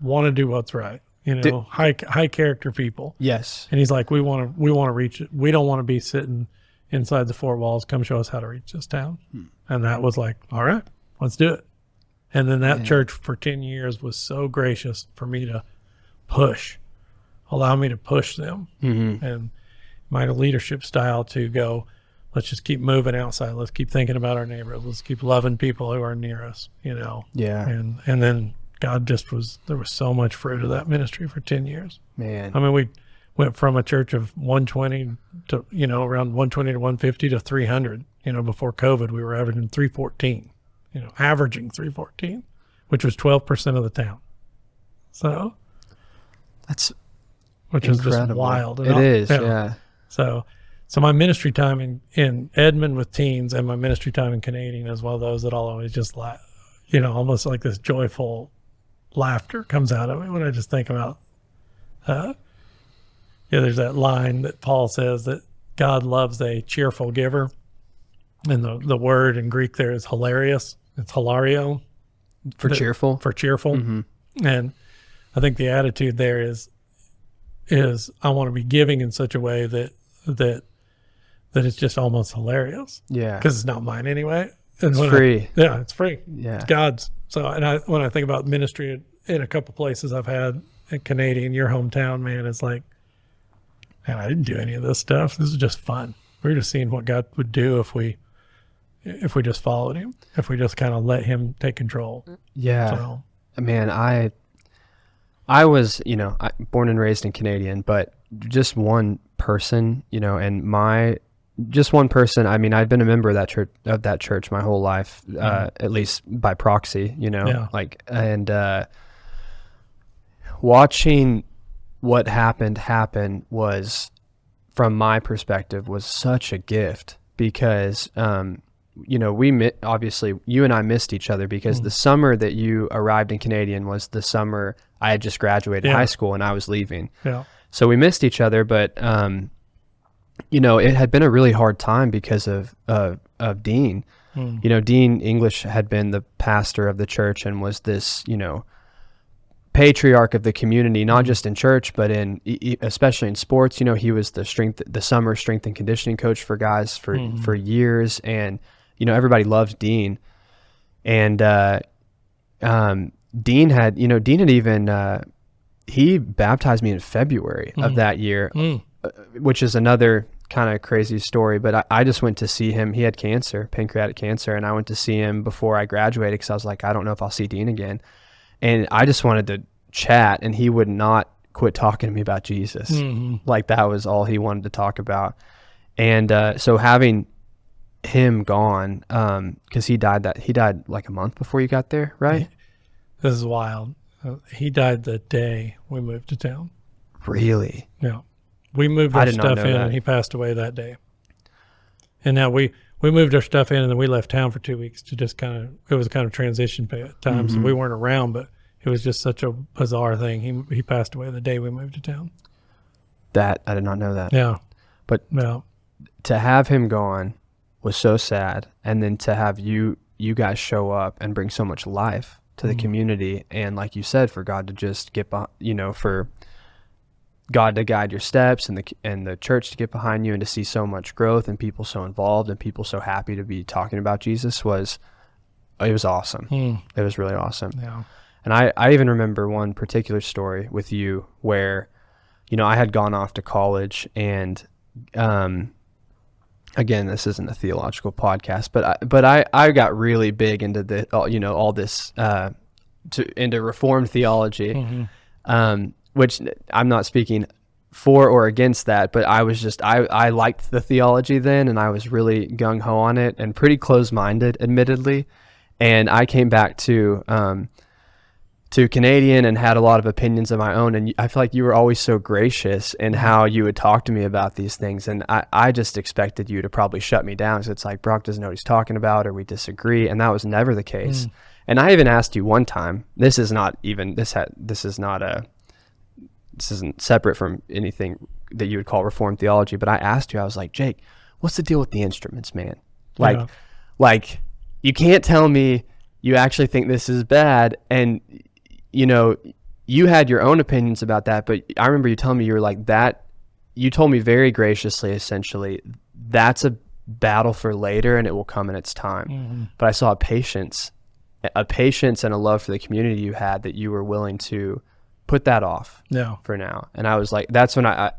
want to do what's right. High character people. Yes. And he's like, we want to reach it. We don't want to be sitting inside the 4 walls. Come show us how to reach this town. And that was like, all right, let's do it. And then that church for 10 years was so gracious for me to allow me to push them. And my leadership style to go, let's just keep moving outside. Let's keep thinking about our neighborhood. Let's keep loving people who are near us, Yeah. And then God there was so much fruit of that ministry for 10 years. Man. I mean, we went from a church of 120 to, around 120 to 150 to 300. Before COVID, we were averaging 314, averaging 314, which was 12% of the town. So that's which incredible. Is just wild. It is, yeah. So my ministry time in Edmond with teens and my ministry time in Canadian is one of those that I'll always just laugh, almost like this joyful laughter comes out of me when I just think about, there's that line that Paul says that God loves a cheerful giver. And the word in Greek there is hilarious. It's hilario. For cheerful? For cheerful. And I think the attitude there is I want to be giving in such a way that it's just almost hilarious. Yeah. Because it's not mine anyway. And it's free. It's free. Yeah. It's God's. So, and when I think about ministry in a couple places I've had in Canadian, your hometown, man, it's like, man, I didn't do any of this stuff. This is just fun. We're just seeing what God would do if we just followed him, if we just kind of let him take control. Yeah. So, man, I was, born and raised in Canadian, but just one person, and just one person. I mean, I've been a member of that church my whole life, at least by proxy, and watching what happened was, from my perspective, was such a gift because, obviously you and I missed each other because the summer that you arrived in Canadian was the summer I had just graduated high school and I was leaving. Yeah. So we missed each other, but, it had been a really hard time because of Dean. Dean English had been the pastor of the church and was this, patriarch of the community, not just in church, but especially in sports. He was the summer strength and conditioning coach for guys for years. And, everybody loved Dean. And, Dean had even, he baptized me in February of that year, which is another kind of crazy story, but I just went to see him. He had cancer, pancreatic cancer. And I went to see him before I graduated because I was like, I don't know if I'll see Dean again. And I just wanted to chat, and he would not quit talking to me about Jesus. Like that was all he wanted to talk about. And so having him gone, because he died like a month before you got there, right? This is wild. He died the day we moved to town. Really? Yeah. We moved our stuff in, and he passed away that day. And now we moved our stuff in, and then we left town for 2 weeks to just it was kind of transition time. So we weren't around, but it was just such a bizarre thing. He passed away the day we moved to town. That, I did not know that. Yeah. But to have him gone was so sad. And then to have you guys show up and bring so much life to the community. And like you said, for God to just get, for God to guide your steps and the church to get behind you and to see so much growth and people so involved and people so happy to be talking about Jesus was awesome. It was really awesome. Yeah. And I even remember one particular story with you where, I had gone off to college and again, this isn't a theological podcast, but I got really big into the, all this, into Reformed theology, which I'm not speaking for or against that, but I liked the theology then, and I was really gung-ho on it and pretty close-minded, admittedly. And I came back to Canadian and had a lot of opinions of my own. And I feel like you were always so gracious in how you would talk to me about these things. And I just expected you to probably shut me down. So it's like, Brock doesn't know what he's talking about, or we disagree. And that was never the case. And I even asked you one time, this isn't separate from anything that you would call Reformed theology, but I asked you, I was like, Jake, what's the deal with the instruments, man? Like you can't tell me you actually think this is bad. And, you had your own opinions about that, but I remember you telling me you were like that. You told me very graciously, essentially, that's a battle for later and it will come in its time. But I saw a patience and a love for the community you had, that you were willing to put that off for now. And I was like, that's when I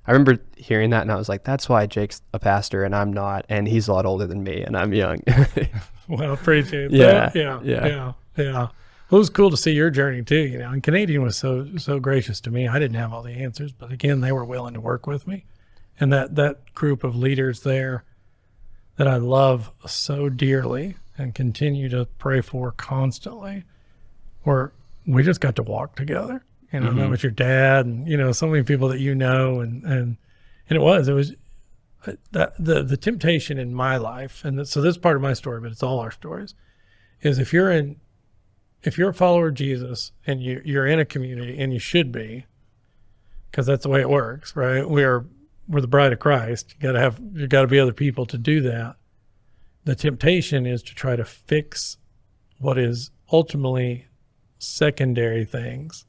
remember hearing that, and I was like, that's why Jake's a pastor and I'm not, and he's a lot older than me and I'm young. Well, appreciate that. Yeah. Well, it was cool to see your journey too, and Canadian was so gracious to me. I didn't have all the answers, but again, they were willing to work with me. And that group of leaders there that I love so dearly and continue to pray for constantly, we just got to walk together. I met with your dad and, so many people that and it was that the temptation in my life. And so this is part of my story, but it's all our stories, is if you're a follower of Jesus and you're in a community, and you should be, because that's the way it works, right? We're the bride of Christ. You got to be other people to do that. The temptation is to try to fix what is ultimately secondary things,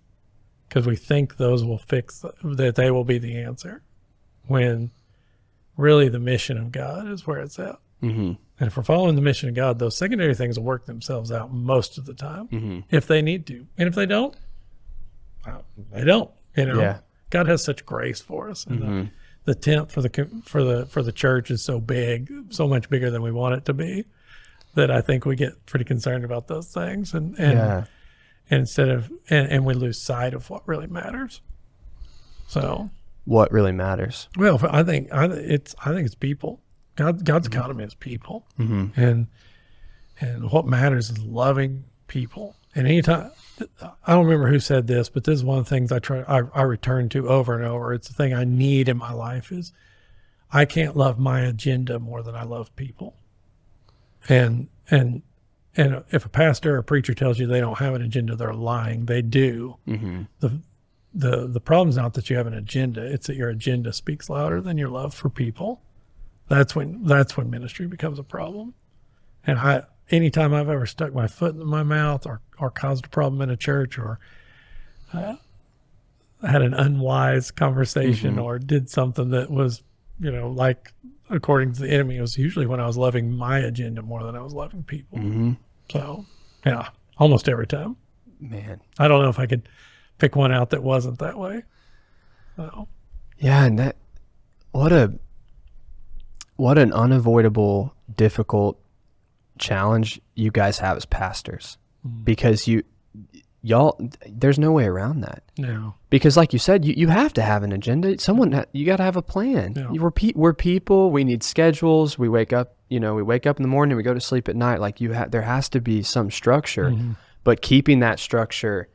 because we think those will that they will be the answer, when really the mission of God is where it's at. And if we're following the mission of God, those secondary things will work themselves out most of the time, if they need to. And if they don't, they don't. God has such grace for us, and the tent for the church is so big, so much bigger than we want it to be, that I think we get pretty concerned about those things, and instead of and we lose sight of what really matters. So what really matters? Well, I think it's people. God's economy is people, and what matters is loving people. And anytime, I don't remember who said this, but this is one of the things I return to over and over. It's the thing I need in my life, is I can't love my agenda more than I love people. And if a pastor or a preacher tells you they don't have an agenda, they're lying. They do. The problem's not that you have an agenda; it's that your agenda speaks louder than your love for people. That's when ministry becomes a problem. And anytime I've ever stuck my foot in my mouth or caused a problem in a church, or had an unwise conversation, or did something that was, like according to the enemy, it was usually when I was loving my agenda more than I was loving people. So, yeah, almost every time. Man, I don't know if I could pick one out that wasn't that way. So. Yeah, and what an unavoidable, difficult challenge you guys have as pastors, because y'all, there's no way around that. No. Because like you said, you have to have an agenda. You got to have a plan. Yeah. We're people. We need schedules. We wake up in the morning, we go to sleep at night. Like there has to be some structure, but keeping that structure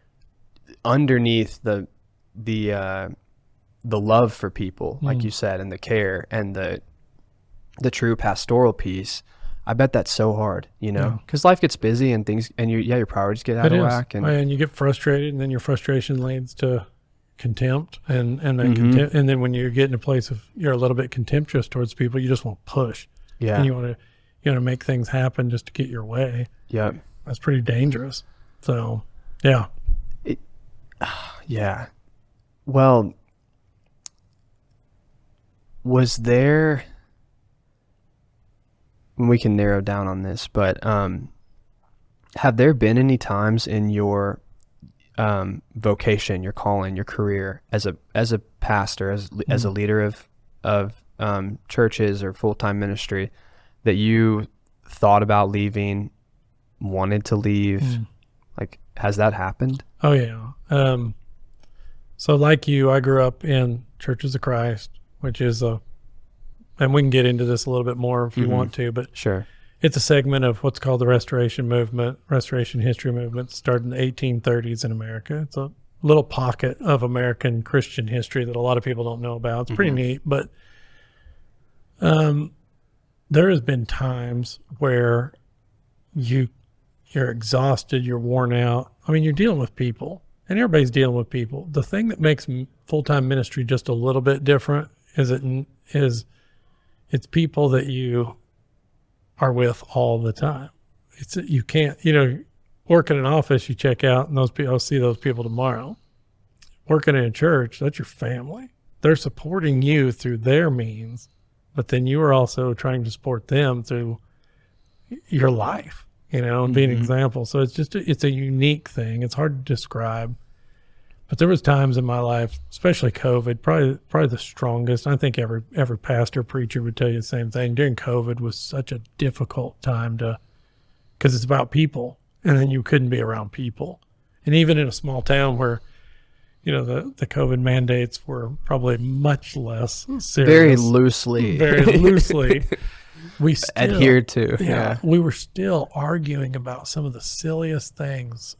underneath the love for people, like you said, and the care and the true pastoral piece. I bet that's so hard, because life gets busy and things, and your priorities get out of whack, and you get frustrated, and then your frustration leads to contempt, and then when you get in a place of you're a little bit contemptuous towards people, you just want to push, and you want to make things happen just to get your way. Yeah, that's pretty dangerous. So, yeah, yeah. Well, was there? We can narrow down on this, but have there been any times in your vocation, your calling, your career as a pastor, as a leader of churches or full-time ministry that you thought about leaving, wanted to leave? Like, has that happened? Oh yeah. So like you, I grew up in Churches of Christ, which is and we can get into this a little bit more if you want to, but Sure. it's a segment of what's called the Restoration Movement, Restoration History Movement, started in the 1830s in America. It's a little pocket of American Christian history that a lot of people don't know about. It's pretty neat, but there has been times where you're exhausted, you're worn out. I mean, you're dealing with people, and everybody's dealing with people. The thing that makes full-time ministry just a little bit different is it's people that you are with all the time. You can't, work in an office, you check out, and those people, I'll see those people tomorrow. Working in a church, that's your family. They're supporting you through their means, but then you are also trying to support them through your life, and be an example. So it's a unique thing. It's hard to describe. But there was times in my life, especially COVID, probably the strongest. I think every pastor, preacher would tell you the same thing. During COVID was such a difficult time because it's about people, and then you couldn't be around people. And even in a small town where, the COVID mandates were probably much less serious. Very loosely. We still adhered to. Yeah. We were still arguing about some of the silliest things,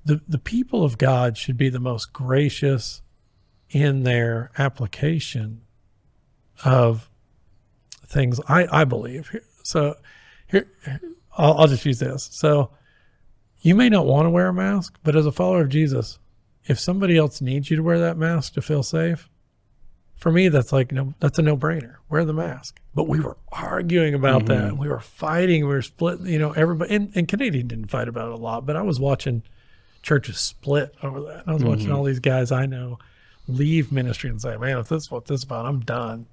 The people of God should be the most gracious in their application of things, I believe. So here, I'll just use this. So you may not want to wear a mask, but as a follower of Jesus, if somebody else needs you to wear that mask to feel safe, for me, that's a no-brainer. Wear the mask. But we were arguing about that. We were fighting. We were splitting, everybody. And Canadian didn't fight about it a lot, but I was watching churches split over that. I was watching all these guys I know leave ministry and say, man, if this is what this is about, I'm done.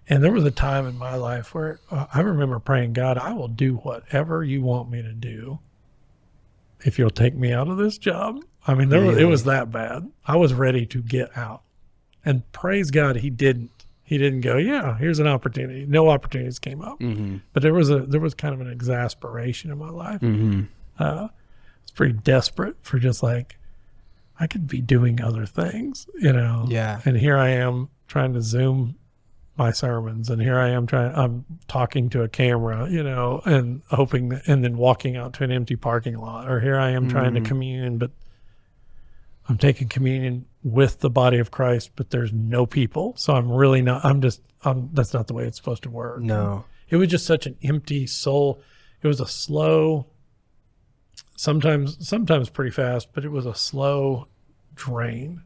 And there was a time in my life where I remember praying, God, I will do whatever you want me to do if you'll take me out of this job. I mean, it was that bad. I was ready to get out. And praise God, he didn't. He didn't go, yeah, here's an opportunity. No opportunities came up. But there was kind of an exasperation in my life. It's pretty desperate for just like, I could be doing other things, Yeah. And here I am trying to Zoom my sermons, and here I am I'm talking to a camera, and hoping that, and then walking out to an empty parking lot, or here I am trying to commune, but I'm taking communion with the body of Christ, but there's no people. So I'm really not, that's not the way it's supposed to work. No. It was just such an empty soul. It was a slow, sometimes pretty fast, but it was a slow drain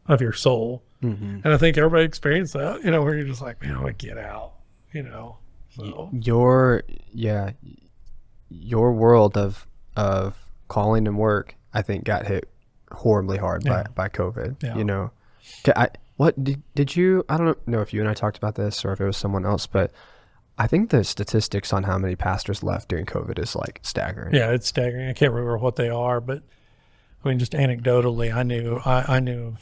of your soul. And I think everybody experienced that, where you're just like, man, I want to get out, so. Your world of calling and work, I think, got hit horribly hard by COVID. What did you, I don't know if you and I talked about this or if it was someone else, but I think the statistics on how many pastors left during COVID is like staggering. Yeah, it's staggering. I can't remember what they are, but I mean, just anecdotally, I knew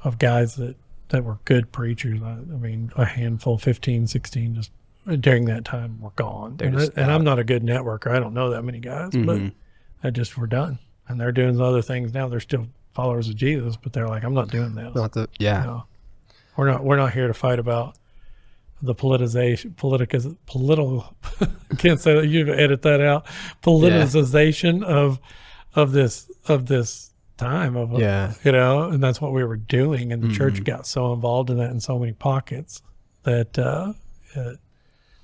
of guys that were good preachers. I mean, a handful, 15, 16, just during that time were gone. And I'm not a good networker. I don't know that many guys, but I just were done. And they're doing other things now. They're still followers of Jesus, but they're like, I'm not doing this. We're not here to fight about the political can't say that, you edit that out, politicization of this time and that's what we were doing, and the church got so involved in that in so many pockets that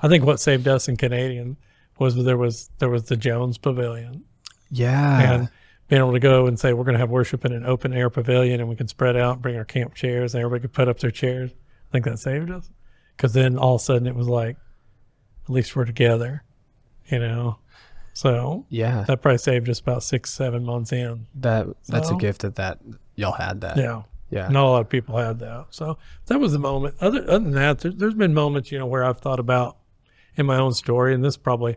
I think what saved us in Canadian was there was the Jones Pavilion, and being able to go and say we're going to have worship in an open air pavilion, and we can spread out, bring our camp chairs, and everybody could put up their chairs. I think that saved us, because then all of a sudden it was like, at least we're together, So that probably saved us about 6-7 months in. That's a gift that y'all had that. Yeah. Not a lot of people had that. So that was the moment. Other than that, there's been moments, where I've thought about in my own story, and this probably,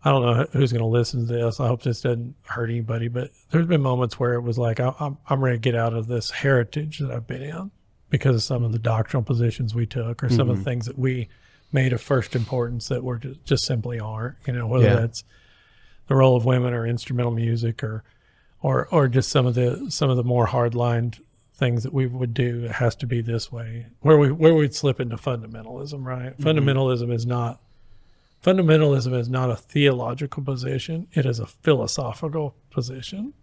I don't know who's going to listen to this. I hope this doesn't hurt anybody, but there's been moments where it was like, I'm ready to get out of this heritage that I've been in, because of some of the doctrinal positions we took, or some of the things that we made of first importance that were just simply aren't, whether that's the role of women or instrumental music or just some of the more hard-lined things that we would do. It has to be this way, where we'd slip into fundamentalism, right? Fundamentalism is not a theological position. It is a philosophical position.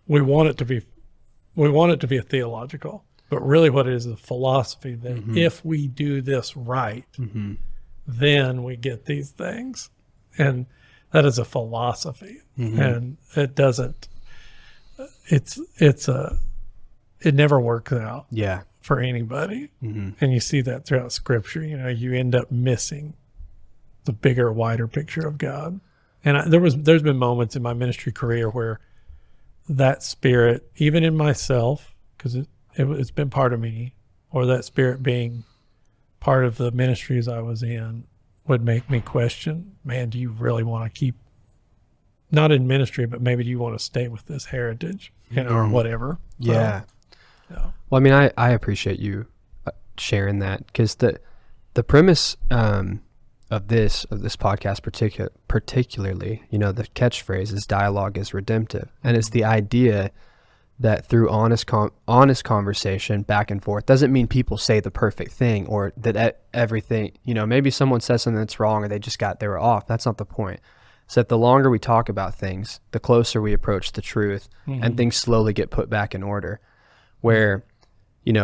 We want it to be a theological, but really what it is a philosophy that if we do this right, then we get these things. And that is a philosophy. And it doesn't, it never works out for anybody. And you see that throughout Scripture. You end up missing the bigger, wider picture of God. And there's been moments in my ministry career where that spirit, even in myself, because it's been part of me, or that spirit being part of the ministries I was in, would make me question, man, do you really want to keep, not in ministry, but maybe do you want to stay with this heritage, or whatever. Yeah. Well, I mean, I appreciate you sharing that, because the premise of this podcast particularly, the catchphrase is dialogue is redemptive. And it's the idea that through honest conversation back and forth, doesn't mean people say the perfect thing, or that everything, maybe someone says something that's wrong, or they were off. That's not the point. It's that the longer we talk about things, the closer we approach the truth, and things slowly get put back in order, where, you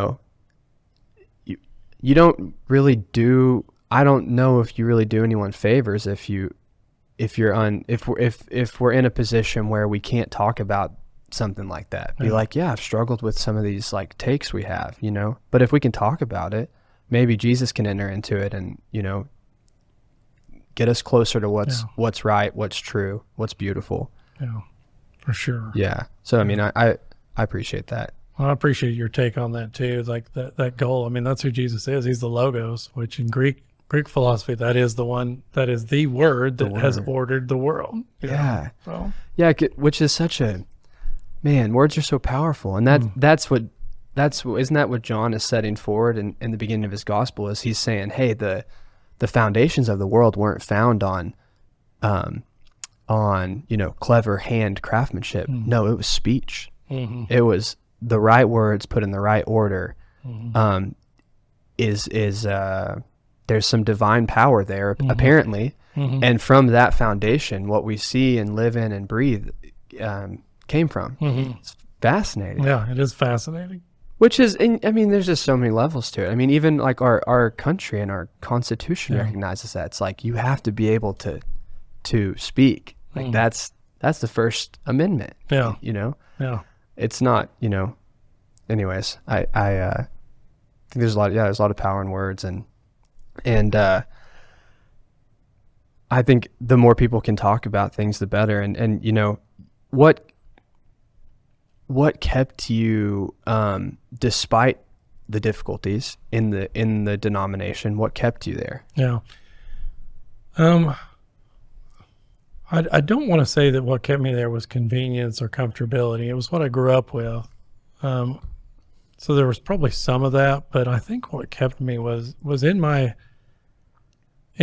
don't really do, I don't know if you really do anyone favors if we're in a position where we can't talk about something like that. Be like, I've struggled with some of these like takes we have, but if we can talk about it, maybe Jesus can enter into it and, get us closer to what's right, what's true, what's beautiful. Yeah, for sure. Yeah. So, I mean, I appreciate that. Well, I appreciate your take on that too. Like that goal. I mean, that's who Jesus is. He's the Logos, which in Greek philosophy, that is the word that has ordered the world. Yeah. So. Yeah. Which is such a, man, words are so powerful. And isn't that what John is setting forward in the beginning of his gospel, is he's saying, hey, the foundations of the world weren't found on clever hand craftsmanship. No, it was speech. It was the right words put in the right order. There's some divine power there, apparently. And from that foundation, what we see and live in and breathe came from. It's fascinating. Yeah, it is fascinating. Which is, I mean, there's just so many levels to it. I mean, even like our country and our Constitution recognizes that. It's like, you have to be able to speak. Like that's the First Amendment. Yeah. Yeah. It's not, anyways, I think there's a lot of power in words, and I think the more people can talk about things, the better. And what kept you, despite the difficulties in the denomination, what kept you there? Yeah. I don't want to say that what kept me there was convenience or comfortability. It was what I grew up with. So there was probably some of that, but I think what kept me was in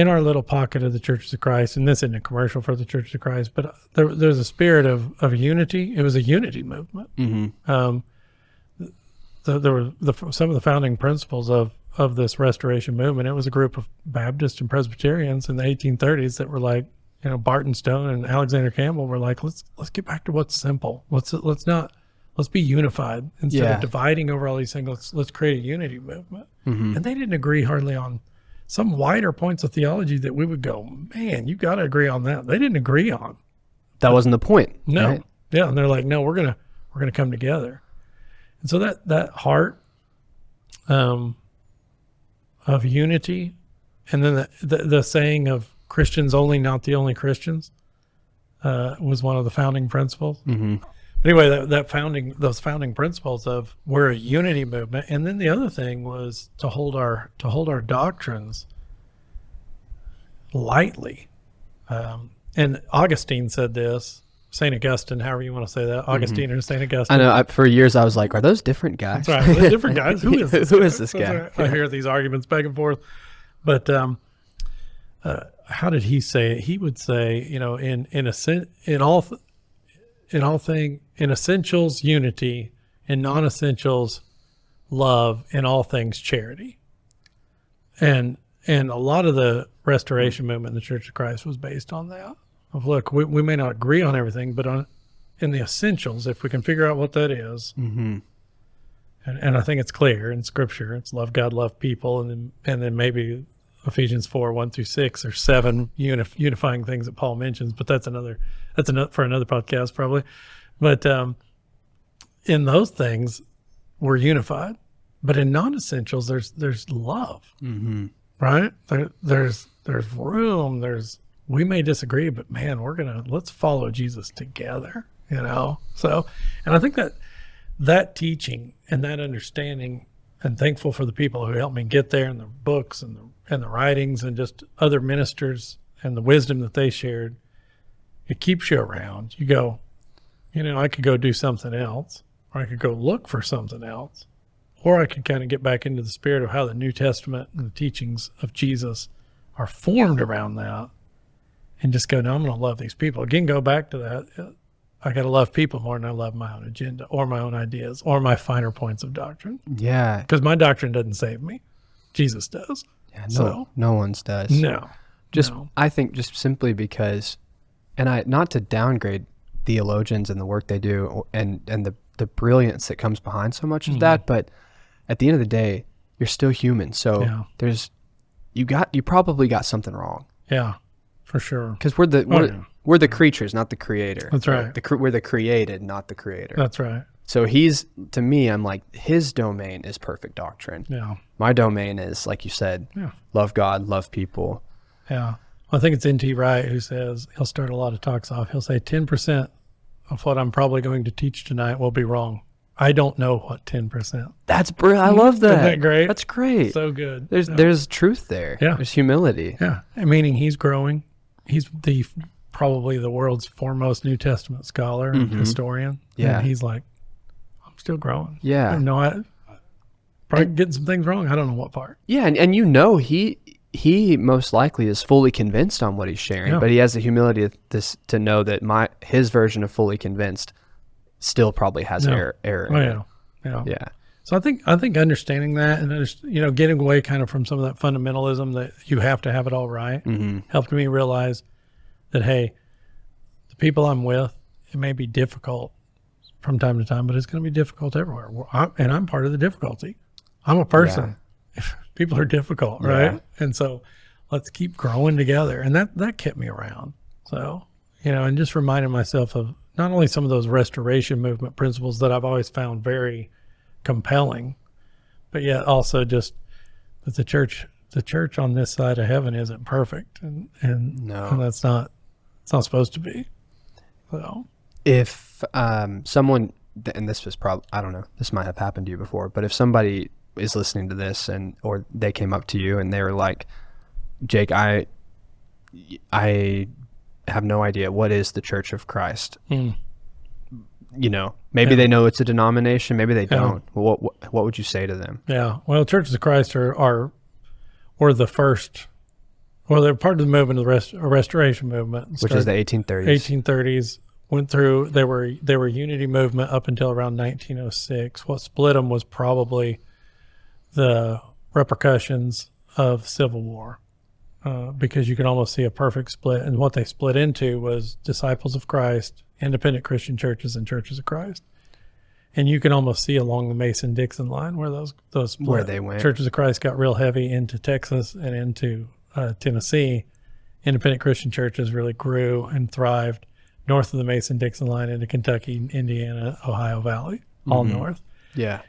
our little pocket of the Churches of Christ, and this isn't a commercial for the Churches of Christ, but there's a spirit of unity. It was a unity movement. There were some of the founding principles of this restoration movement. It was a group of Baptists and Presbyterians in the 1830s that were like, Barton Stone and Alexander Campbell were like, let's get back to what's simple. Let's be unified instead of dividing over all these things. Let's create a unity movement. And they didn't agree hardly on some wider points of theology that we would go, man, you got to agree on that. They didn't agree on. That wasn't the point. No. Right? Yeah. And they're like, no, we're going to come together. And so that heart of unity, and then the saying of Christians only, not the only Christians, was one of the founding principles. But anyway, those founding principles of we're a unity movement, and then the other thing was to hold our doctrines lightly. And Augustine said this, St. Augustine, however you want to say that, Augustine or St. Augustine. I know. For years, I was like, "Are those different guys?" That's right. They're different guys. Who is this? Who is this guy? Right. I hear these arguments back and forth. But how did he say it? He would say, in essentials unity, in non-essentials love, in all things charity. And a lot of the restoration movement in the Church of Christ was based on that. Of look, we may not agree on everything, but in the essentials, if we can figure out what that is, and I think it's clear in Scripture, it's love God, love people, and then maybe Ephesians 4:1-6 or 7 unifying things that Paul mentions, but that's another for another podcast probably. But in those things, we're unified. But in non-essentials, there's love, right? There's room. We may disagree, but man, let's follow Jesus together, So, and I think that teaching and that understanding, and thankful for the people who helped me get there, and the books and the writings and just other ministers and the wisdom that they shared, it keeps you around. You go, I could go do something else, or I could go look for something else, or I could kind of get back into the spirit of how the New Testament and the teachings of Jesus are formed around that, and just go, no, I'm going to love these people. Again, go back to that. I got to love people more than I love my own agenda or my own ideas or my finer points of doctrine. Yeah. Because my doctrine doesn't save me. Jesus does. Yeah, no one's does. No. I think just simply because, and not to downgrade theologians and the work they do and the brilliance that comes behind so much of that, but at the end of the day, you're still human. So you probably got something wrong. Yeah, for sure. Because we're the creatures, not the creator. That's right. We're the created, not the creator. That's right. So to me, I'm like, his domain is perfect doctrine. Yeah. My domain is, like you said, love God, love people. Yeah. I think it's N.T. Wright who says, he'll start a lot of talks off. He'll say 10% of what I'm probably going to teach tonight will be wrong. I don't know what 10%. That's brilliant. I love that. Isn't that great? That's great. So good. There's truth there. Yeah. There's humility. Yeah. Meaning he's growing. He's probably the world's foremost New Testament scholar and historian. Yeah. And he's like, I'm still growing. Yeah. I probably getting some things wrong. I don't know what part. Yeah. And he most likely is fully convinced on what he's sharing, but he has the humility to know that his version of fully convinced still probably has error in it. Yeah. So I think understanding that and getting away kind of from some of that fundamentalism that you have to have it all right helped me realize that, hey, the people I'm with, it may be difficult from time to time, but it's going to be difficult everywhere. And I'm part of the difficulty. I'm a person. Yeah. People are difficult, right? Yeah. And so let's keep growing together. And that kept me around. So, and just reminding myself of not only some of those restoration movement principles that I've always found very compelling, but yet also just that the church on this side of heaven isn't perfect. And that's not, it's not supposed to be. So if someone, and this was probably, I don't know, this might have happened to you before, but if somebody is listening to this or they came up to you and they were like, Jake, I have no idea, what is the Church of Christ? Maybe they know it's a denomination, maybe they don't. What would you say to them? Yeah. Well, Churches of Christ were the first. Well, they're part of the movement of the Restoration movement, which is the 1830s. 1830s went through. They were unity movement up until around 1906. What split them was probably the repercussions of Civil War, because you can almost see a perfect split. And what they split into was Disciples of Christ, Independent Christian Churches, and Churches of Christ. And you can almost see along the Mason-Dixon line where those split. Where they went. Churches of Christ got real heavy into Texas and into Tennessee. Independent Christian churches really grew and thrived north of the Mason-Dixon line into Kentucky, Indiana, Ohio Valley, all north. Yeah.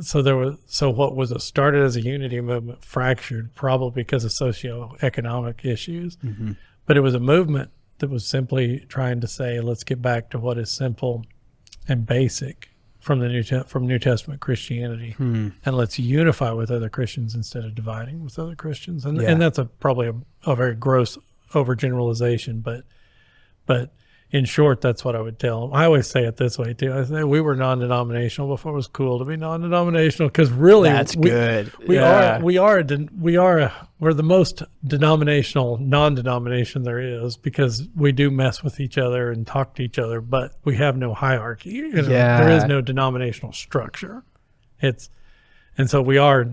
So what was started as a unity movement fractured probably because of socioeconomic issues, but it was a movement that was simply trying to say, let's get back to what is simple and basic from the New Testament Christianity, and let's unify with other Christians instead of dividing with other Christians. And that's probably a very gross overgeneralization, But in short, that's what I would tell them. I always say it this way too. I say we were non-denominational before it was cool to be non-denominational, because really That's good. we're the most denominational non-denomination there is, because we do mess with each other and talk to each other, but we have no hierarchy. There is no denominational structure. And so we are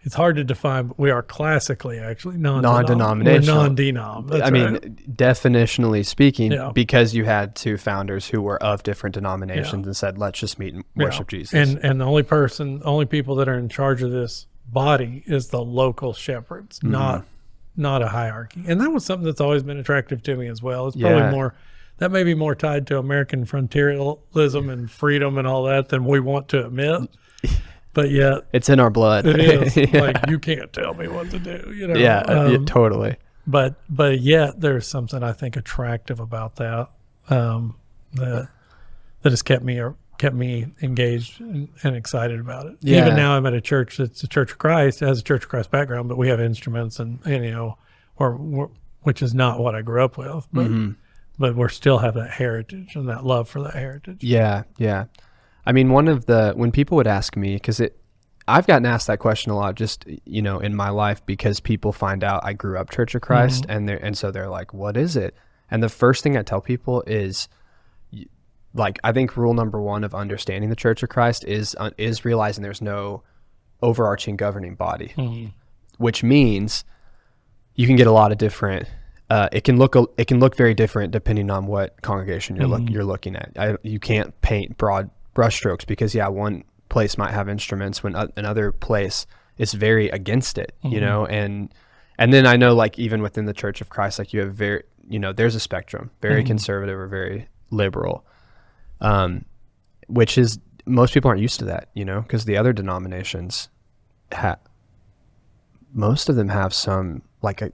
it's hard to define, but we are classically actually non-denominational. We're non-denom. That's I mean, right. Definitionally speaking, Yeah. because you had two founders who were of different denominations and said, let's just meet and worship Jesus. And the only people that are in charge of this body is the local shepherds, not a hierarchy. And that was something that's always been attractive to me as well. It's probably that may be more tied to American frontierism and freedom and all that than we want to admit. But yet it's in our blood. It is. Like, you can't tell me what to do, Yeah, totally. But yet there's something I think attractive about that, that has kept me engaged and excited about it. Yeah. Even now I'm at a church that's a Church of Christ, it has a Church of Christ background, but we have instruments and which is not what I grew up with, but we still have that heritage and that love for that heritage. Yeah, yeah. I mean, when people would ask me, because I've gotten asked that question a lot, just, in my life, because people find out I grew up Church of Christ, and so they're like, what is it? And the first thing I tell people is, like, I think rule number one of understanding the Church of Christ is realizing there's no overarching governing body, which means you can get a lot of different. It can look very different depending on what congregation you're looking at. You can't paint broad brushstrokes, because one place might have instruments when another place is very against it, and then I know, like, even within the Church of Christ, like, you have there's a spectrum, very conservative or very liberal, which is, most people aren't used to that, because the other denominations most of them have some, like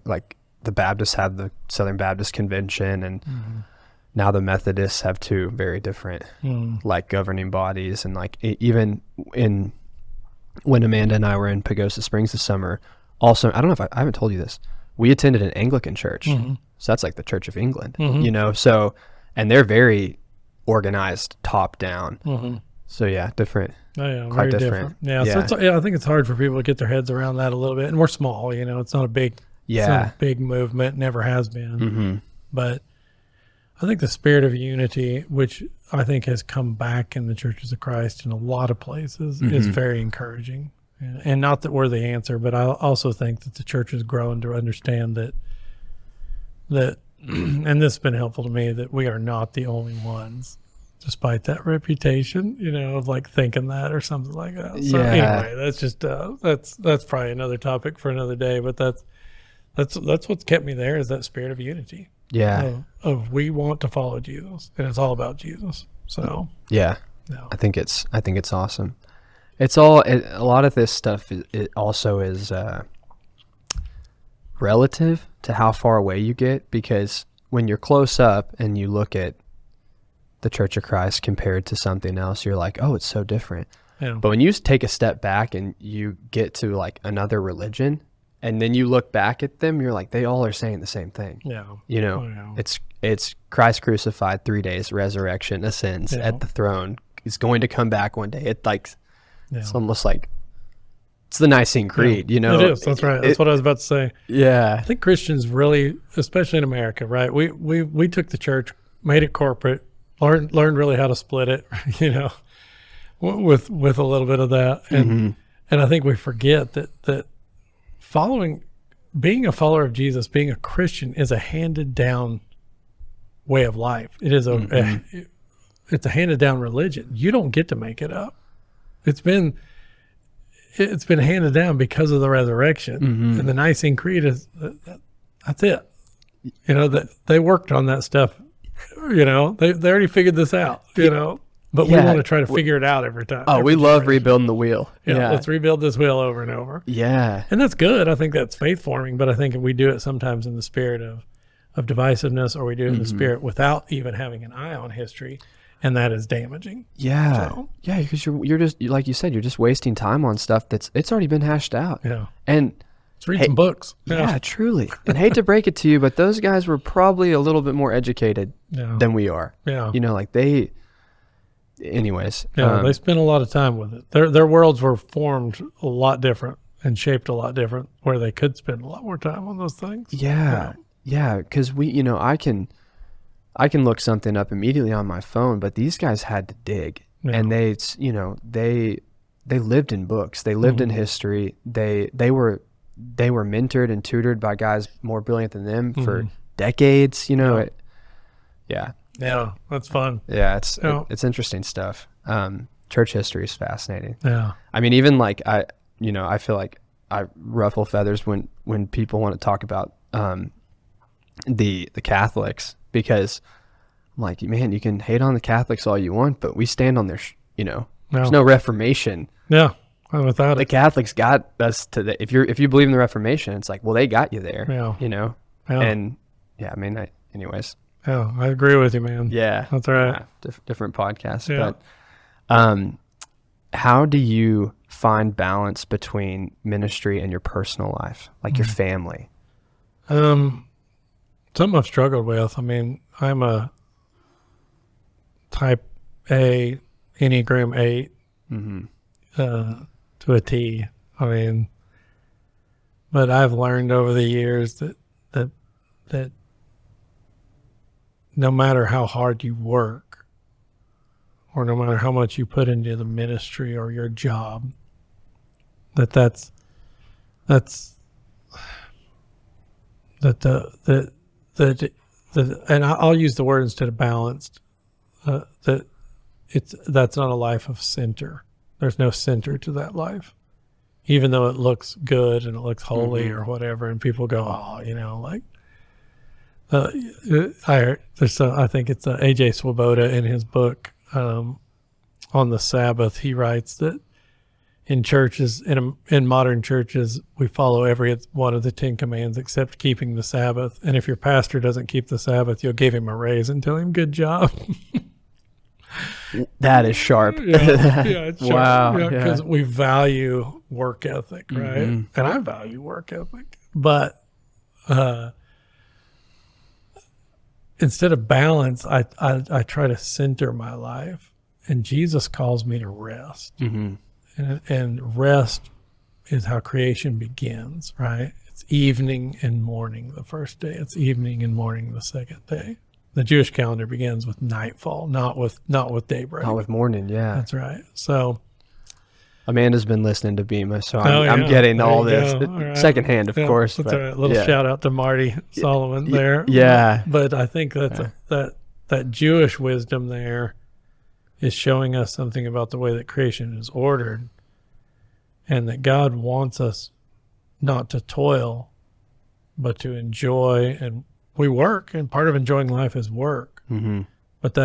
the Baptists have the Southern Baptist Convention, and now the Methodists have two very different like governing bodies. And like even when Amanda and I were in Pagosa Springs this summer, also, I don't know if I haven't told you this, we attended an Anglican church. So that's like the Church of England, so, and they're very organized top down. So different. Oh yeah, quite very different. Yeah. So I think it's hard for people to get their heads around that a little bit. And we're small, it's not a big, it's not a big movement, never has been. But I think the spirit of unity, which I think has come back in the Churches of Christ in a lot of places, is very encouraging. And not that we're the answer, but I also think that the church has grown to understand that, and this has been helpful to me, that we are not the only ones, despite that reputation, of like thinking that or something like that. So anyway, that's just that's probably another topic for another day. But that's what's kept me there, is that spirit of unity. Yeah. Of we want to follow Jesus, and it's all about Jesus. So I think it's awesome. It's all a lot of this stuff. It also is relative to how far away you get, because when you're close up and you look at the Church of Christ compared to something else, you're like, oh, it's so different. Yeah. But when you take a step back and you get to like another religion, and then you look back at them, you're like, they all are saying the same thing. Yeah. It's Christ crucified, 3 days, resurrection, ascends at the throne. He's going to come back one day. It's almost like it's the Nicene Creed, It is. That's right. That's what I was about to say. Yeah. I think Christians really, especially in America, right? We took the church, made it corporate, learned really how to split it, with a little bit of that. And I think we forget that being a follower of Jesus, being a Christian, is a handed down way of life. It is it's a handed down religion. You don't get to make it up. It's been handed down because of the resurrection, and the Nicene Creed is that's it. That they worked on that stuff. They already figured this out. But we want to try to figure it out every time. Oh, we love rebuilding the wheel. Yeah, let's rebuild this wheel over and over. Yeah. And that's good. I think that's faith forming, but I think we do it sometimes in the spirit of divisiveness, or we do it in the spirit without even having an eye on history, and that is damaging. Yeah. So, because you're just, like you said, you're just wasting time on stuff it's already been hashed out. Yeah. And Let's read some books. Yeah, truly. And hate to break it to you, but those guys were probably a little bit more educated than we are. Yeah. You know, like anyways. Yeah, they spent a lot of time with it. Their worlds were formed a lot different and shaped a lot different, where they could spend a lot more time on those things. Yeah. Yeah, because I can look something up immediately on my phone, but these guys had to dig. Yeah. And they lived in books. They lived in history. They were mentored and tutored by guys more brilliant than them for decades, Yeah, that's fun. Yeah, it's interesting stuff. Church history is fascinating. Yeah. I mean, even like I feel like I ruffle feathers when people want to talk about the Catholics, because I'm like, man, you can hate on the Catholics all you want, but we stand on their there's no Reformation. Yeah. Without the Catholics got us to if you believe in the Reformation, it's like, well, they got you there. Yeah. And I mean, anyways. Yeah, I agree with you, man. Yeah, that's right. Yeah, different podcast. Yeah. But how do you find balance between ministry and your personal life, like your family? Something I've struggled with. I mean, I'm a type A, Enneagram 8. To a T. I mean, but I've learned over the years that no matter how hard you work, or no matter how much you put into the ministry or your job, that and I'll use the word instead of balanced, that's not a life of center. There's no center to that life, even though it looks good and it looks holy or whatever, and people go, I think it's A.J. Swoboda in his book on the Sabbath. He writes that in churches, in modern churches, we follow every one of the 10 commands except keeping the Sabbath. And if your pastor doesn't keep the Sabbath, you'll give him a raise and tell him good job. That is sharp. It's sharp. Wow. Because we value work ethic, right? And I value work ethic. But instead of balance, I try to center my life. And Jesus calls me to rest. And rest is how creation begins, right? It's evening and morning the first day. It's evening and morning the second day. The Jewish calendar begins with nightfall, not with daybreak. Not with morning, yeah. That's right. So Amanda's been listening to Bema, so I'm getting all this secondhand, of course. That's all right. A little shout out to Marty Solomon there. Yeah. But I think that Jewish wisdom there is showing us something about the way that creation is ordered, and that God wants us not to toil, but to enjoy. And we work, and part of enjoying life is work. But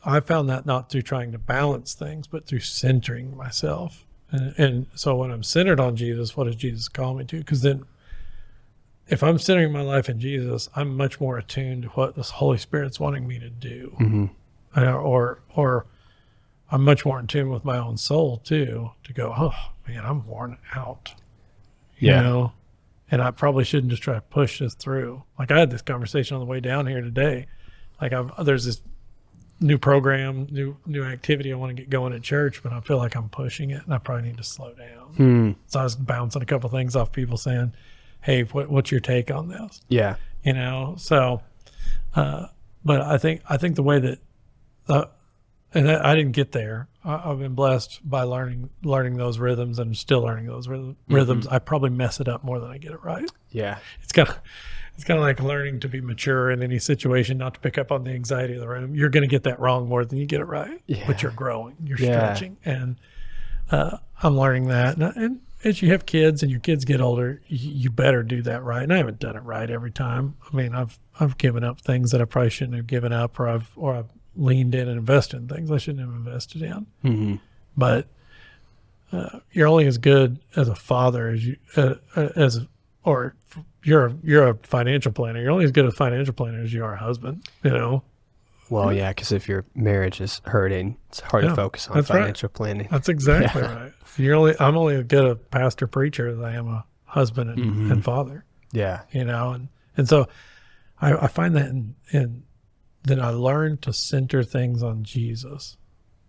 I found that not through trying to balance things, but through centering myself. And so when I'm centered on Jesus, what does Jesus call me to? Because then if I'm centering my life in Jesus, I'm much more attuned to what the Holy Spirit's wanting me to do. Or I'm much more in tune with my own soul too, to go, oh man, I'm worn out. You know? And I probably shouldn't just try to push this through. Like I had this conversation on the way down here today. Like there's this new program, new activity I want to get going at church, but I feel like I'm pushing it, and I probably need to slow down. So I was bouncing a couple of things off people saying, "Hey, what's your take on this?" Yeah, So, but I think the way that, and I didn't get there. I've been blessed by learning those rhythms, and still learning those rhythms. I probably mess it up more than I get it right. Yeah, it's kind of like learning to be mature in any situation, not to pick up on the anxiety of the room. You're going to get that wrong more than you get it right, but you're growing, you're stretching, and I'm learning that. And as you have kids and your kids get older, you better do that right. And I haven't done it right every time. I mean, I've given up things that I probably shouldn't have given up, or I've leaned in and invested in things I shouldn't have invested in. But you're only as good as a father as you you're a financial planner. You're only as good a financial planner as you are a husband, Well, yeah, because if your marriage is hurting, it's hard to focus on financial planning. That's exactly right. I'm only as good a pastor preacher as I am a husband and father. Yeah. And so I find that in that I learned to center things on Jesus,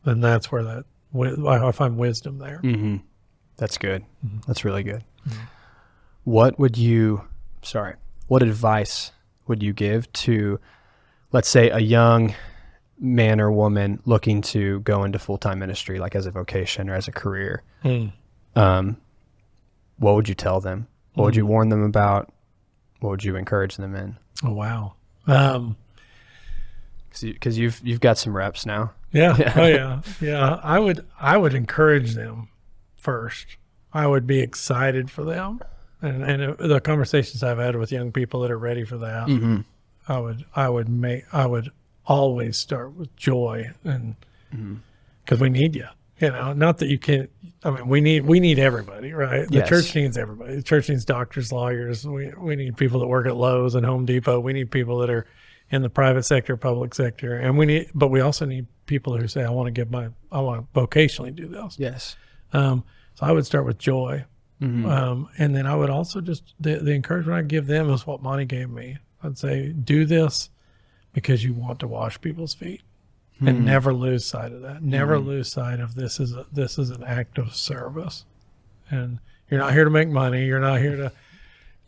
and that's where I find wisdom there. Mm-hmm. That's good. Mm-hmm. That's really good. Mm-hmm. What advice would you give to, let's say, a young man or woman looking to go into full-time ministry, like as a vocation or as a career? What would you tell them? What would you warn them about? What would you encourage them in? Oh, wow. Because you've got some reps now. Yeah. Oh yeah. Yeah. I would encourage them first. I would be excited for them, and the conversations I've had with young people that are ready for that, mm-hmm. I would always start with joy, and because we need you. Not that you can't. I mean, we need everybody, right? The church needs everybody. The church needs doctors, lawyers. We need people that work at Lowe's and Home Depot. We need people that are in the private sector, public sector, and but we also need people who say, I want to vocationally do this. Yes. So I would start with joy. Mm-hmm. And then I would also just, the encouragement I'd give them is what Monty gave me. I'd say, do this because you want to wash people's feet, and never lose sight of that. Never lose sight of this is an act of service, and you're not here to make money. You're not here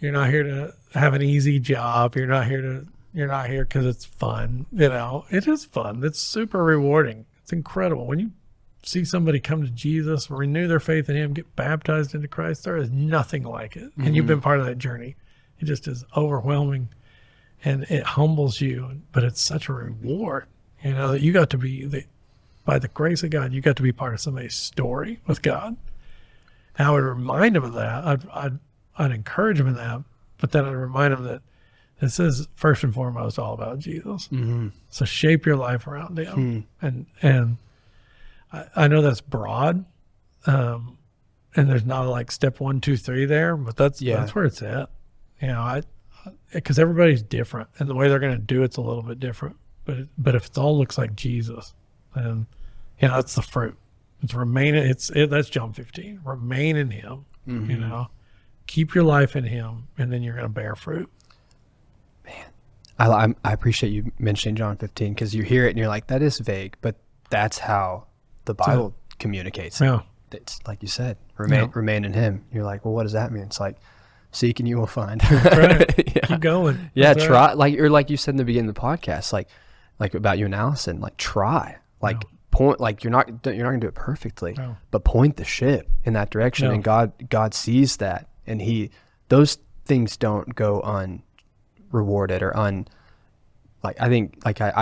to have an easy job. You're not here because it's fun. It is fun. It's super rewarding. It's incredible. When you see somebody come to Jesus, renew their faith in him, get baptized into Christ, there is nothing like it. And you've been part of that journey. It just is overwhelming, and it humbles you, but it's such a reward, that you got to be, by the grace of God, you got to be part of somebody's story with God. And I would remind them of that. I'd encourage them in that, but then I'd remind them that this is first and foremost all about Jesus. Mm-hmm. So shape your life around him. And I know that's broad, and there's not like step 1, 2, 3 there, but that's where it's at. Because everybody's different, and the way they're going to do it's a little bit different. But if it all looks like Jesus, then that's the fruit. It's remaining. That's John 15. Remain in him. Mm-hmm. Keep your life in him, and then you're going to bear fruit. Man, I appreciate you mentioning John 15, because you hear it and you're like, that is vague, but that's how the Bible communicates. Yeah. It's like you said, remain in him. You're like, well, what does that mean? It's like, seek and you will find. That's right. Yeah. Keep going. Yeah, That's try. Right. Like you said in the beginning of the podcast, like about you and Allison, like try. Like point, like you're not gonna do it perfectly, but point the ship in that direction, and God sees that, and those things don't go unrewarded or I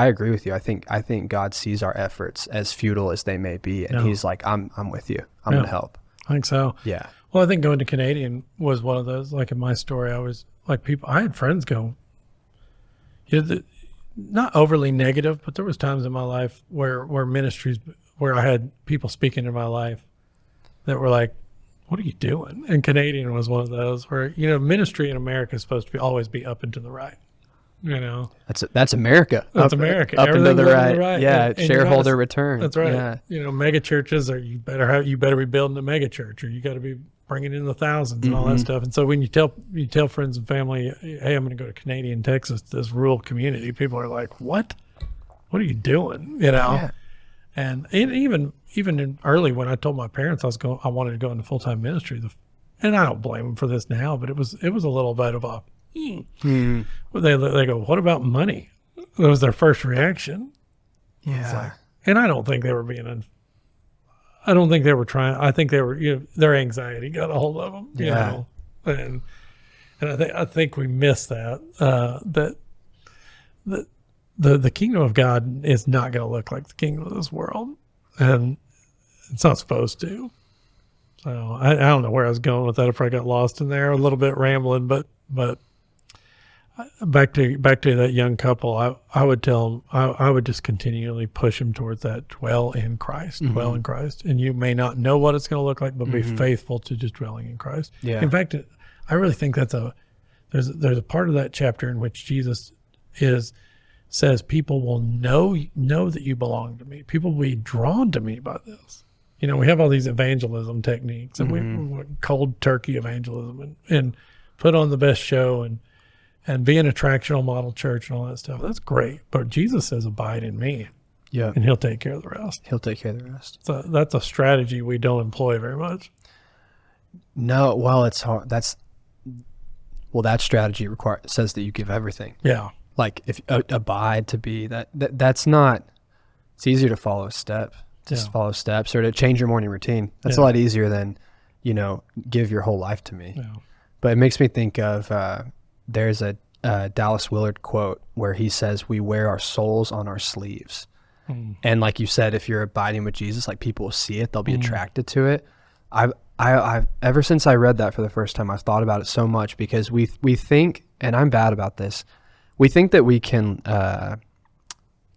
agree with you. I think God sees our efforts, as futile as they may be, and he's like, I'm with you. I'm gonna help. I think so. Yeah. Well, I think going to Canadian was one of those. Like in my story, I was like, I had friends go, not overly negative, but there was times in my life where ministries, where I had people speaking in my life that were like, what are you doing? And Canadian was one of those where, ministry in America is supposed to always be up and to the right. That's America. That's America. Up and to the right. Yeah, and shareholder return. That's right. Yeah. Mega churches, or you better be building a mega church, or you got to be bringing in the thousands and all that stuff. And so when you tell friends and family, hey, I'm going to go to Canadian, Texas, this rural community, people are like, what are you doing? Yeah. And even in early, when I told my parents I wanted to go into full-time ministry, and I don't blame them for this now, but it was a little bit of a, they go, what about money? That was their first reaction. Yeah. And I don't think they were I don't think they were trying. I think they were, their anxiety got a hold of them. And I think we missed that. That the kingdom of God is not going to look like the kingdom of this world, and it's not supposed to. So I don't know where I was going with that. If I got lost in there a little bit rambling, but back to that young couple, I would tell them, I would just continually push them towards that, dwell in Christ, and you may not know what it's going to look like, but be faithful to just dwelling in Christ. Yeah. In fact, I really think there's a part of that chapter in which Jesus says people will know that you belong to me. People will be drawn to me by this. we have all these evangelism techniques, and we cold turkey evangelism, and put on the best show, and be an attractional model church and all that stuff. That's great. But Jesus says, abide in me. Yeah. And he'll take care of the rest. He'll take care of the rest. So that's a strategy we don't employ very much. No, well, it's hard. That strategy says that you give everything. Yeah. Like if abide to be that's not, it's easier to follow a step, just follow steps, or to change your morning routine. That's a lot easier than, give your whole life to me. Yeah. But it makes me think of, there's a Dallas Willard quote where he says, we wear our souls on our sleeves. And like you said, if you're abiding with Jesus, like people will see it, they'll be attracted to it. I've ever since I read that for the first time, I've thought about it so much, because we think, and I'm bad about this, we think that we can kind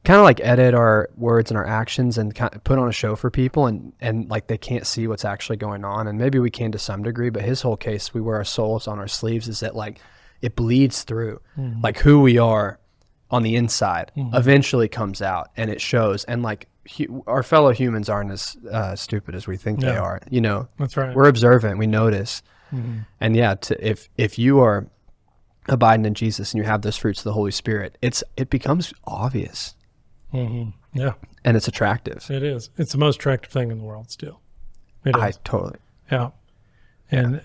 of like edit our words and our actions and kind of put on a show for people, and like they can't see what's actually going on. And maybe we can to some degree, but his whole case, we wear our souls on our sleeves, is that like it bleeds through, like who we are on the inside eventually comes out, and it shows. And like our fellow humans aren't as stupid as we think they are. That's right. We're observant, we notice. And if you are abiding in Jesus and you have those fruits of the Holy Spirit, it becomes obvious. Yeah. And it's attractive. It is. It's the most attractive thing in the world still. I totally. Yeah. And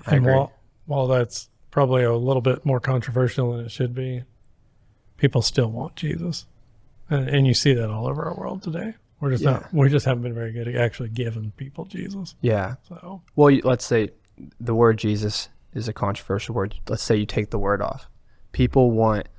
while that's probably a little bit more controversial than it should be, people still want Jesus. And you see that all over our world today. We just haven't been very good at actually giving people Jesus. Yeah. So, well, let's say the word Jesus is a controversial word. Let's say you take the word off. People want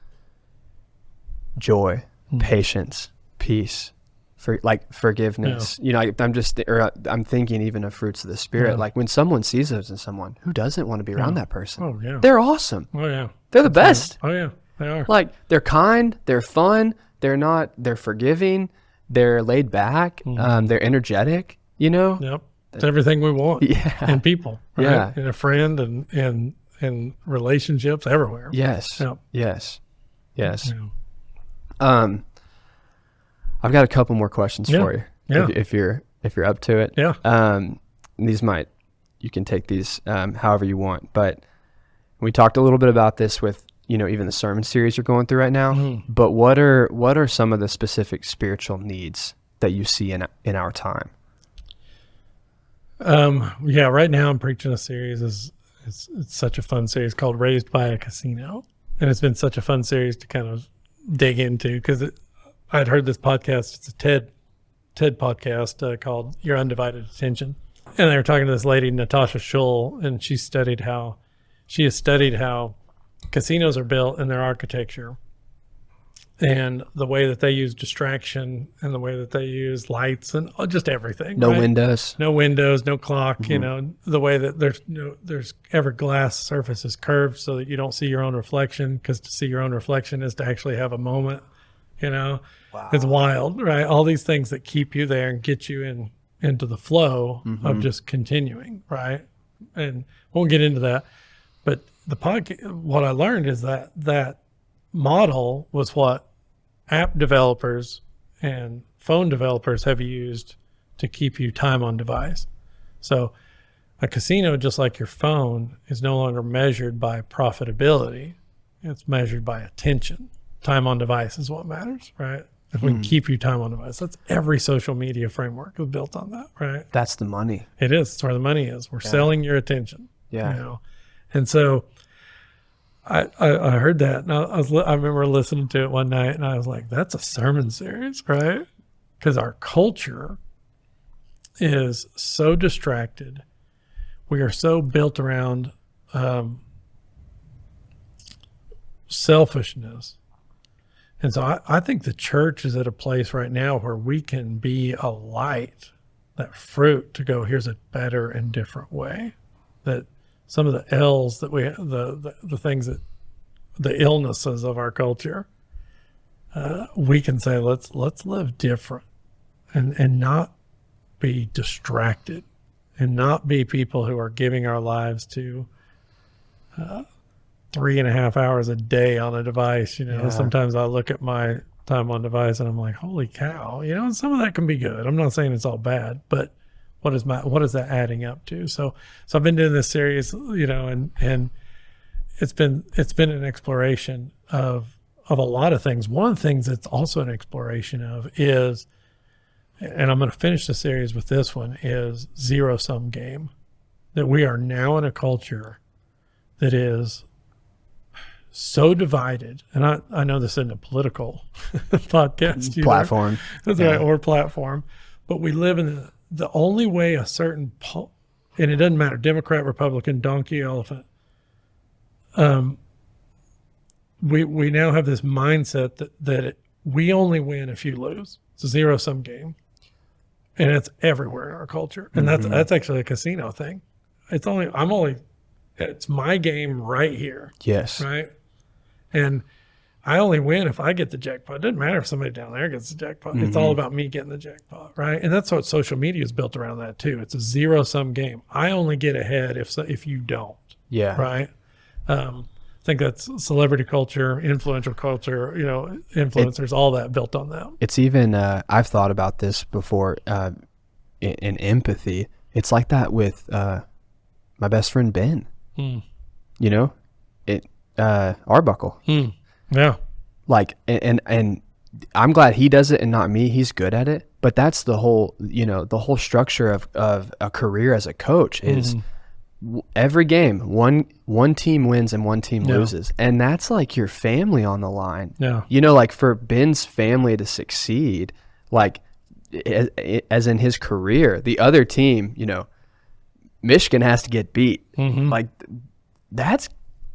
joy, patience, peace, forgiveness. I'm thinking even of fruits of the Spirit. Yeah. Like when someone sees those in someone, who doesn't want to be around that person? Oh yeah. They're awesome. Oh yeah. They're the best. Right. Oh yeah. They are. Like they're kind, they're fun, they're forgiving, they're laid back, they're energetic, Yep. It's everything we want. Yeah. And people. Right? Yeah. And a friend and relationships everywhere. Yes. Yep. Yes. Yes. Yeah. I've got a couple more questions for you. Yeah. If you're up to it. Yeah. You can take these however you want, but we talked a little bit about this with, even the sermon series you're going through right now, but what are some of the specific spiritual needs that you see in our time? Right now I'm preaching a series. It's such a fun series called Raised by a Casino. And it's been such a fun series to kind of dig into, because I'd heard this podcast. It's a TED podcast called Your Undivided Attention. And they were talking to this lady, Natasha Schull, and she has studied how casinos are built and their architecture, and the way that they use distraction, and the way that they use lights and just everything. No windows, no clock, the way that there's every glass surface is curved so that you don't see your own reflection, because to see your own reflection is to actually have a moment, Wow. It's wild, right? All these things that keep you there and get you into the flow of just continuing, right? And we'll get into that. But the podcast, what I learned is that model was what app developers and phone developers have used to keep you time on device. So a casino, just like your phone, is no longer measured by profitability. It's measured by attention. Time on device is what matters, right? If we can keep you time on device, that's every social media framework is built on that, right? That's the money. It is. It's where the money is. We're selling your attention. Yeah. And so I heard that, and I remember listening to it one night, and I was like, that's a sermon series, right? Because our culture is so distracted. We are so built around selfishness. And so I think the church is at a place right now where we can be a light, that fruit to go, here's a better and different way. That some of the L's that the things that, the illnesses of our culture, we can say, let's live different and not be distracted, and not be people who are giving our lives to 3.5 hours a day on a device. Sometimes I look at my time on device and I'm like, holy cow, and some of that can be good. I'm not saying it's all bad, but what is that adding up to? So I've been doing this series, and it's been an exploration of a lot of things. One of the things that's also an exploration of is, and I'm going to finish the series with this one, is zero-sum game. That we are now in a culture that is so divided, and I know this isn't a political podcast platform. That's right, or platform, but we live in the only way a certain and it doesn't matter, Democrat, Republican, donkey, elephant. We now have this mindset that we only win if you lose. It's a zero-sum game, and it's everywhere in our culture, and that's actually a casino thing. It's my game right here. Yes. Right. And I only win if I get the jackpot. It doesn't matter if somebody down there gets the jackpot. It's all about me getting the jackpot. Right. And that's what social media is built around, that too. It's a zero-sum game. I only get ahead if you don't. Yeah. Right. I think that's celebrity culture, influential culture, influencers, all that built on that. It's even, I've thought about this before, in empathy. It's like that with my best friend Ben. Arbuckle. Yeah. Like, and I'm glad he does it and not me. He's good at it. But that's the whole, the whole structure of a career as a coach is every game, one team wins and one team loses. And that's like your family on the line. Yeah. Like for Ben's family to succeed, like as in his career, the other team, Michigan has to get beat. Like that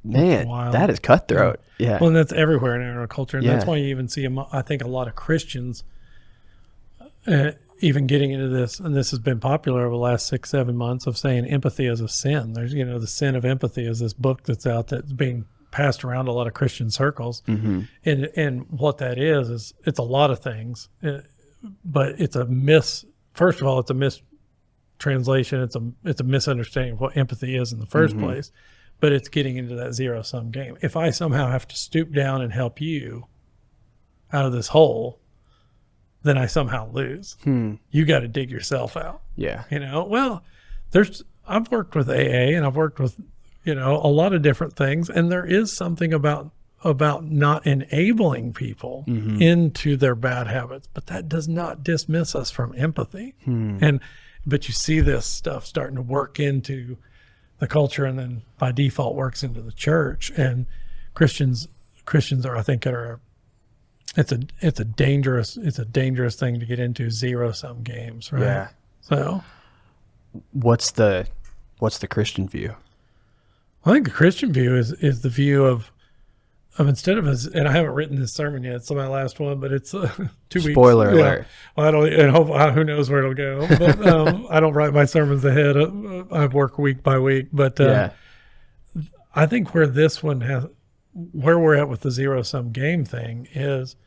is cutthroat. Yeah. Well, and that's everywhere in our culture. And that's why you even see, I think, a lot of Christians even getting into this, and this has been popular over the last 6-7 months, of saying empathy is a sin. There's, the sin of empathy is this book that's out that's being passed around a lot of Christian circles. And what that is it's a lot of things, but it's a first of all, it's a mistranslation. It's a misunderstanding of what empathy is in the first place. But it's getting into that zero-sum game. If I somehow have to stoop down and help you out of this hole, then I somehow lose. You got to dig yourself out. Yeah. Well, I've worked with AA, and I've worked with, a lot of different things. And there is something about not enabling people into their bad habits, but that does not dismiss us from empathy. But you see this stuff starting to work into the culture, and then by default works into the church. And Christians are, I think, it's a dangerous thing to get into, zero-sum games, right? Yeah. So what's the Christian view? I think the Christian view is the view of instead of and I haven't written this sermon yet. It's my last one, but it's 2 weeks. Spoiler alert. Well, who knows where it'll go. But I don't write my sermons ahead. I work week by week. But I think where we're at with the zero-sum game thing is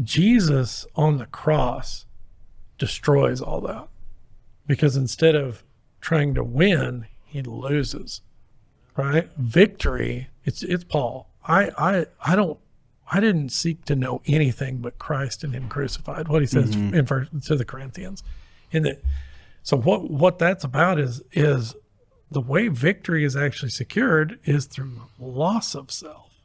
Jesus on the cross destroys all that, because instead of trying to win, he loses. Right? Victory. It's Paul. I didn't seek to know anything but Christ and him crucified. What he says to the Corinthians. So what that's about is the way victory is actually secured is through loss of self,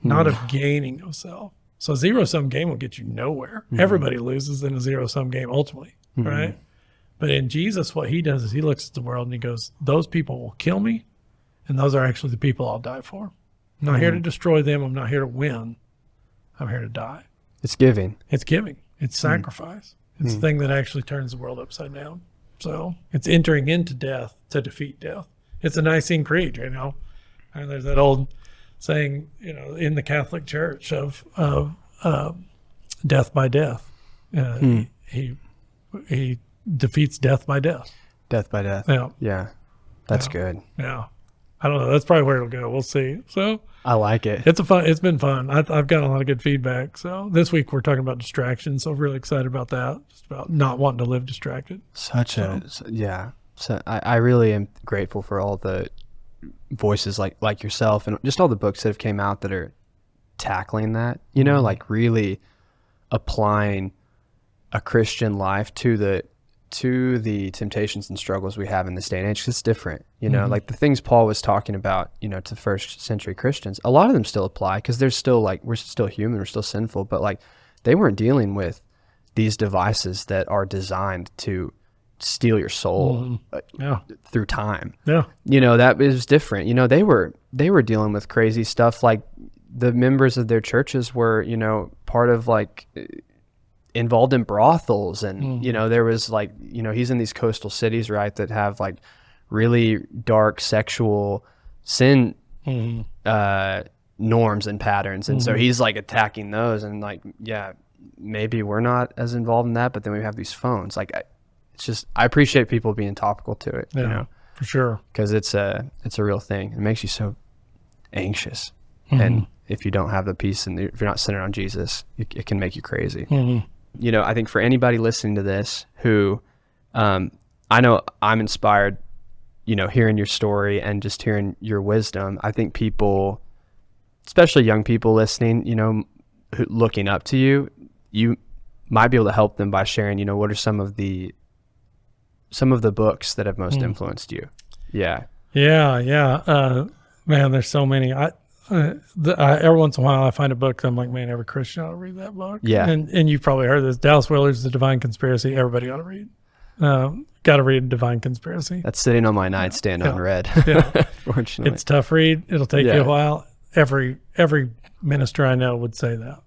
not of gaining of self. So a zero-sum game will get you nowhere. Everybody loses in a zero-sum game ultimately, right? But in Jesus, what he does is he looks at the world and he goes, those people will kill me, and those are actually the people I'll die for. I'm not here to destroy them. I'm not here to win. I'm here to die. It's giving. It's giving. It's sacrifice. It's the thing that actually turns the world upside down. So it's entering into death to defeat death. It's a Nicene Creed, And there's that old saying, in the Catholic Church of death by death. He defeats death by death. Death by death. Yeah. That's good. Yeah. I don't know. That's probably where it'll go. We'll see. So I like it. It's been fun. I've gotten a lot of good feedback. So this week we're talking about distractions. So I'm really excited about that. Just about not wanting to live distracted. So I really am grateful for all the voices like yourself, and just all the books that have came out that are tackling that, like really applying a Christian life to to the temptations and struggles we have in this day and age. It's different, like the things Paul was talking about, to first century Christians, a lot of them still apply because there's still we're still human, we're still sinful, but they weren't dealing with these devices that are designed to steal your soul through time. Yeah. That is different. They were dealing with crazy stuff. Like the members of their churches were, part of involved in brothels, and there was he's in these coastal cities, right, that have really dark sexual sin norms and patterns, and so he's attacking those, and maybe we're not as involved in that, but then we have these phones. It's just, I appreciate people being topical to it, for sure, because it's a real thing. It makes you so anxious, and if you don't have the peace and if you're not centered on Jesus, it can make you crazy. I think for anybody listening to this who, I know I'm inspired, hearing your story and just hearing your wisdom. I think people, especially young people listening, looking up to you, you might be able to help them by sharing, what are some of the books that have most influenced you? Yeah. Man, there's so many. Every once in a while I find a book that I'm like, man, every Christian ought to read that book. Yeah. And you've probably heard this. Dallas Willard's The Divine Conspiracy. Everybody ought to read. Got to read Divine Conspiracy. That's sitting on my nightstand unread. Fortunately. It's a tough read. It'll take you a while. Every minister I know would say that.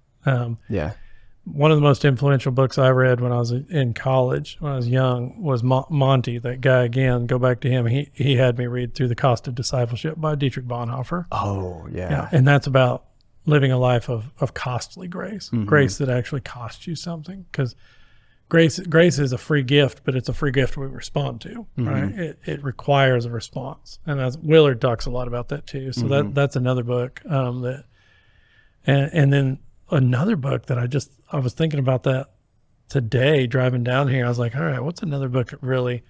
One of the most influential books I read when I was in college, when I was young, was Monty, that guy again. Go back to him. He had me read through The Cost of Discipleship by Dietrich Bonhoeffer. Oh, yeah. And that's about living a life of costly grace, grace that actually costs you something. Because grace is a free gift, but it's a free gift we respond to, right? It requires a response. And as Willard talks a lot about that too. So that's another book and then another book that I was thinking about that today driving down here. I was like, all right, what's another book that really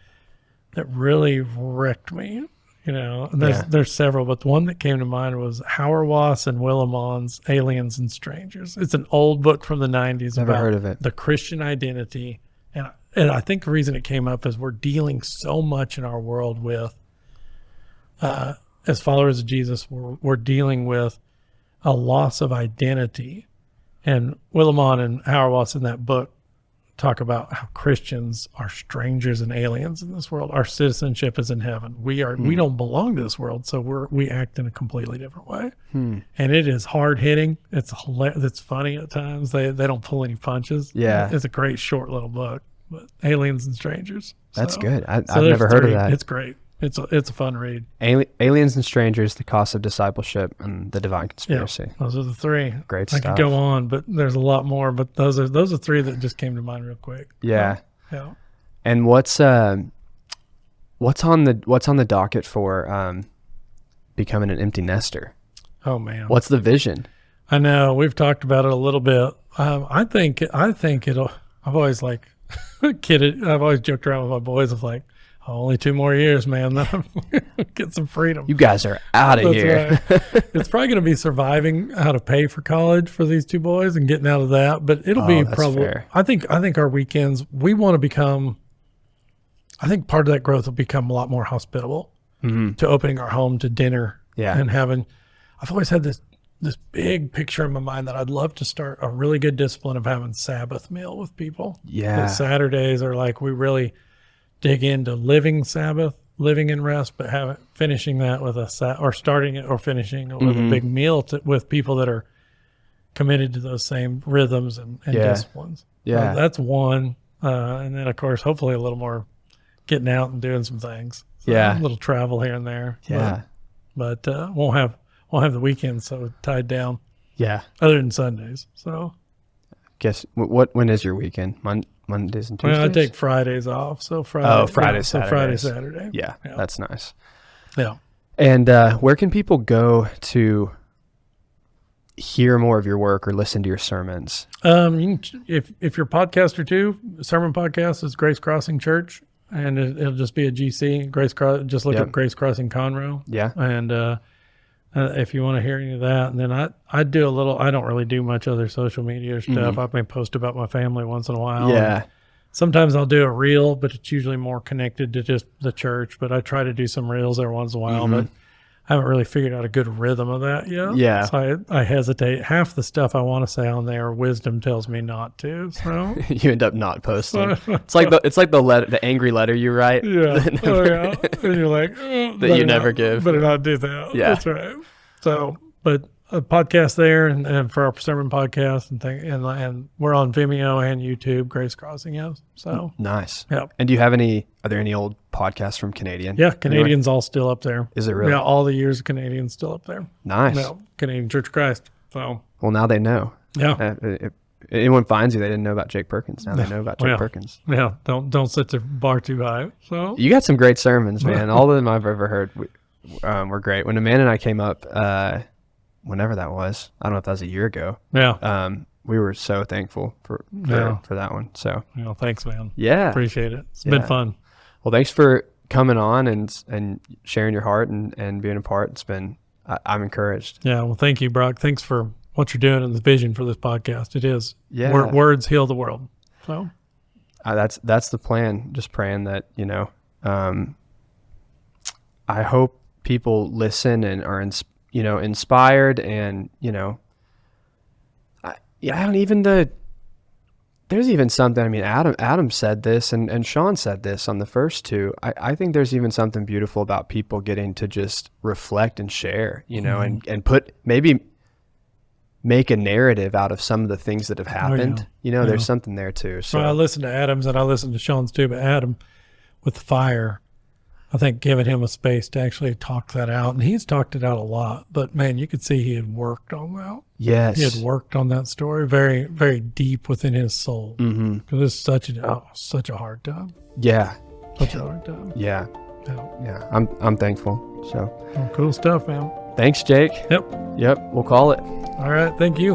wrecked me? There's several, but the one that came to mind was Hauerwas and Willimon's Aliens and Strangers. It's an old book from the 90s. Never about heard of it. The Christian identity. And I think the reason it came up is we're dealing so much in our world with, as followers of Jesus, we're dealing with a loss of identity. And Willimon and Hauerwas in that book talk about how Christians are strangers and aliens in this world. Our citizenship is in heaven. We don't belong to this world, so we act in a completely different way. And it is hard hitting. It's funny at times. They don't pull any punches. Yeah, it's a great short little book. But Aliens and Strangers. That's good. I've never heard of that. It's great. It's a fun read. Aliens and Strangers, The Cost of Discipleship, and The Divine Conspiracy. Yeah, those are the three. Great I stuff. could go on, but there's a lot more. But those are three that just came to mind real quick. Yeah. Yeah. And what's on the docket for becoming an empty nester? Oh man, what's the vision? I know we've talked about it a little bit. I think it'll. I've always kidded. I've always joked around with my boys of only 2 more years, man. Then get some freedom. You guys are out of here. Right. It's probably going to be surviving how to pay for college for these 2 boys and getting out of that. But it'll be probably. Fair. I think our weekends. We want to become. I think part of that growth will become a lot more hospitable to opening our home to dinner. Yeah. And having. I've always had this big picture in my mind that I'd love to start a really good discipline of having Sabbath meal with people. Yeah. That Saturdays are we really dig into living Sabbath, living in rest, but finishing that with starting it or finishing it with a big meal with people that are committed to those same rhythms and disciplines. Yeah. So that's one. And then of course, hopefully a little more getting out and doing some things. So a little travel here and there. Yeah. But won't have the weekends so tied down. Yeah. Other than Sundays. So guess when is your weekend? Mondays and Tuesdays? Well, I take Fridays off. So Friday. Friday, So Friday, Saturday. Yeah, that's nice. Yeah. And where can people go to hear more of your work or listen to your sermons? If you're a podcaster too, sermon podcast is Grace Crossing Church, and it'll just be a GC. Just look up Grace Crossing Conroe. Yeah. And if you want to hear any of that, and then I do a little. I don't really do much other social media stuff. I may post about my family once in a while. Yeah. sometimes I'll do a reel, but it's usually more connected to just the church. But I try to do some reels every once in a while, but I haven't really figured out a good rhythm of that yet. Yeah. So I hesitate. Half the stuff I want to say on there, wisdom tells me not to. So You end up not posting. It's like the letter, the angry letter you write. yeah. Oh, yeah. And you're like, oh, that you never give. Better not do that. Yeah. That's right. So, but a podcast there and for our sermon podcast and we're on Vimeo and YouTube, Grace Crossing is. So nice. Yeah. And are there any old podcasts from Canadian? Yeah, Canadian's all still up there. Is it really? Yeah, all the years of Canadian's still up there. Nice. Yeah, Canadian Church of Christ. So well, now they know. Yeah. If anyone finds you, they didn't know about Jake Perkins. Now they know about Jake Perkins. Yeah. Don't set the bar too high. So you got some great sermons, man. All of them I've ever heard were great. When Amanda and I came up, whenever that was, I don't know if that was a year ago. Yeah. We were so thankful for that one. So thanks, man. Yeah. Appreciate it. It's been fun. Well, thanks for coming on and sharing your heart and being a part. It's been, I'm encouraged. Yeah. Well, thank you, Brock. Thanks for what you're doing and the vision for this podcast. It is. Yeah. Words heal the world. So that's the plan. Just praying that, I hope people listen and are inspired and, there's even something, I mean, Adam said this and Sean said this on the first two. I think there's even something beautiful about people getting to just reflect and share, and maybe make a narrative out of some of the things that have happened. There's something there too. So I listened to Adam's and I listened to Sean's too, but Adam with the fire, I think giving him a space to actually talk that out. And he's talked it out a lot, but man, you could see he had worked on that. Yes. He had worked on that story very, very deep within his soul. Because it's such a hard time. Yeah. Such a hard time. Yeah. Yeah. I'm thankful. So cool stuff, man. Thanks, Jake. Yep. We'll call it. All right. Thank you.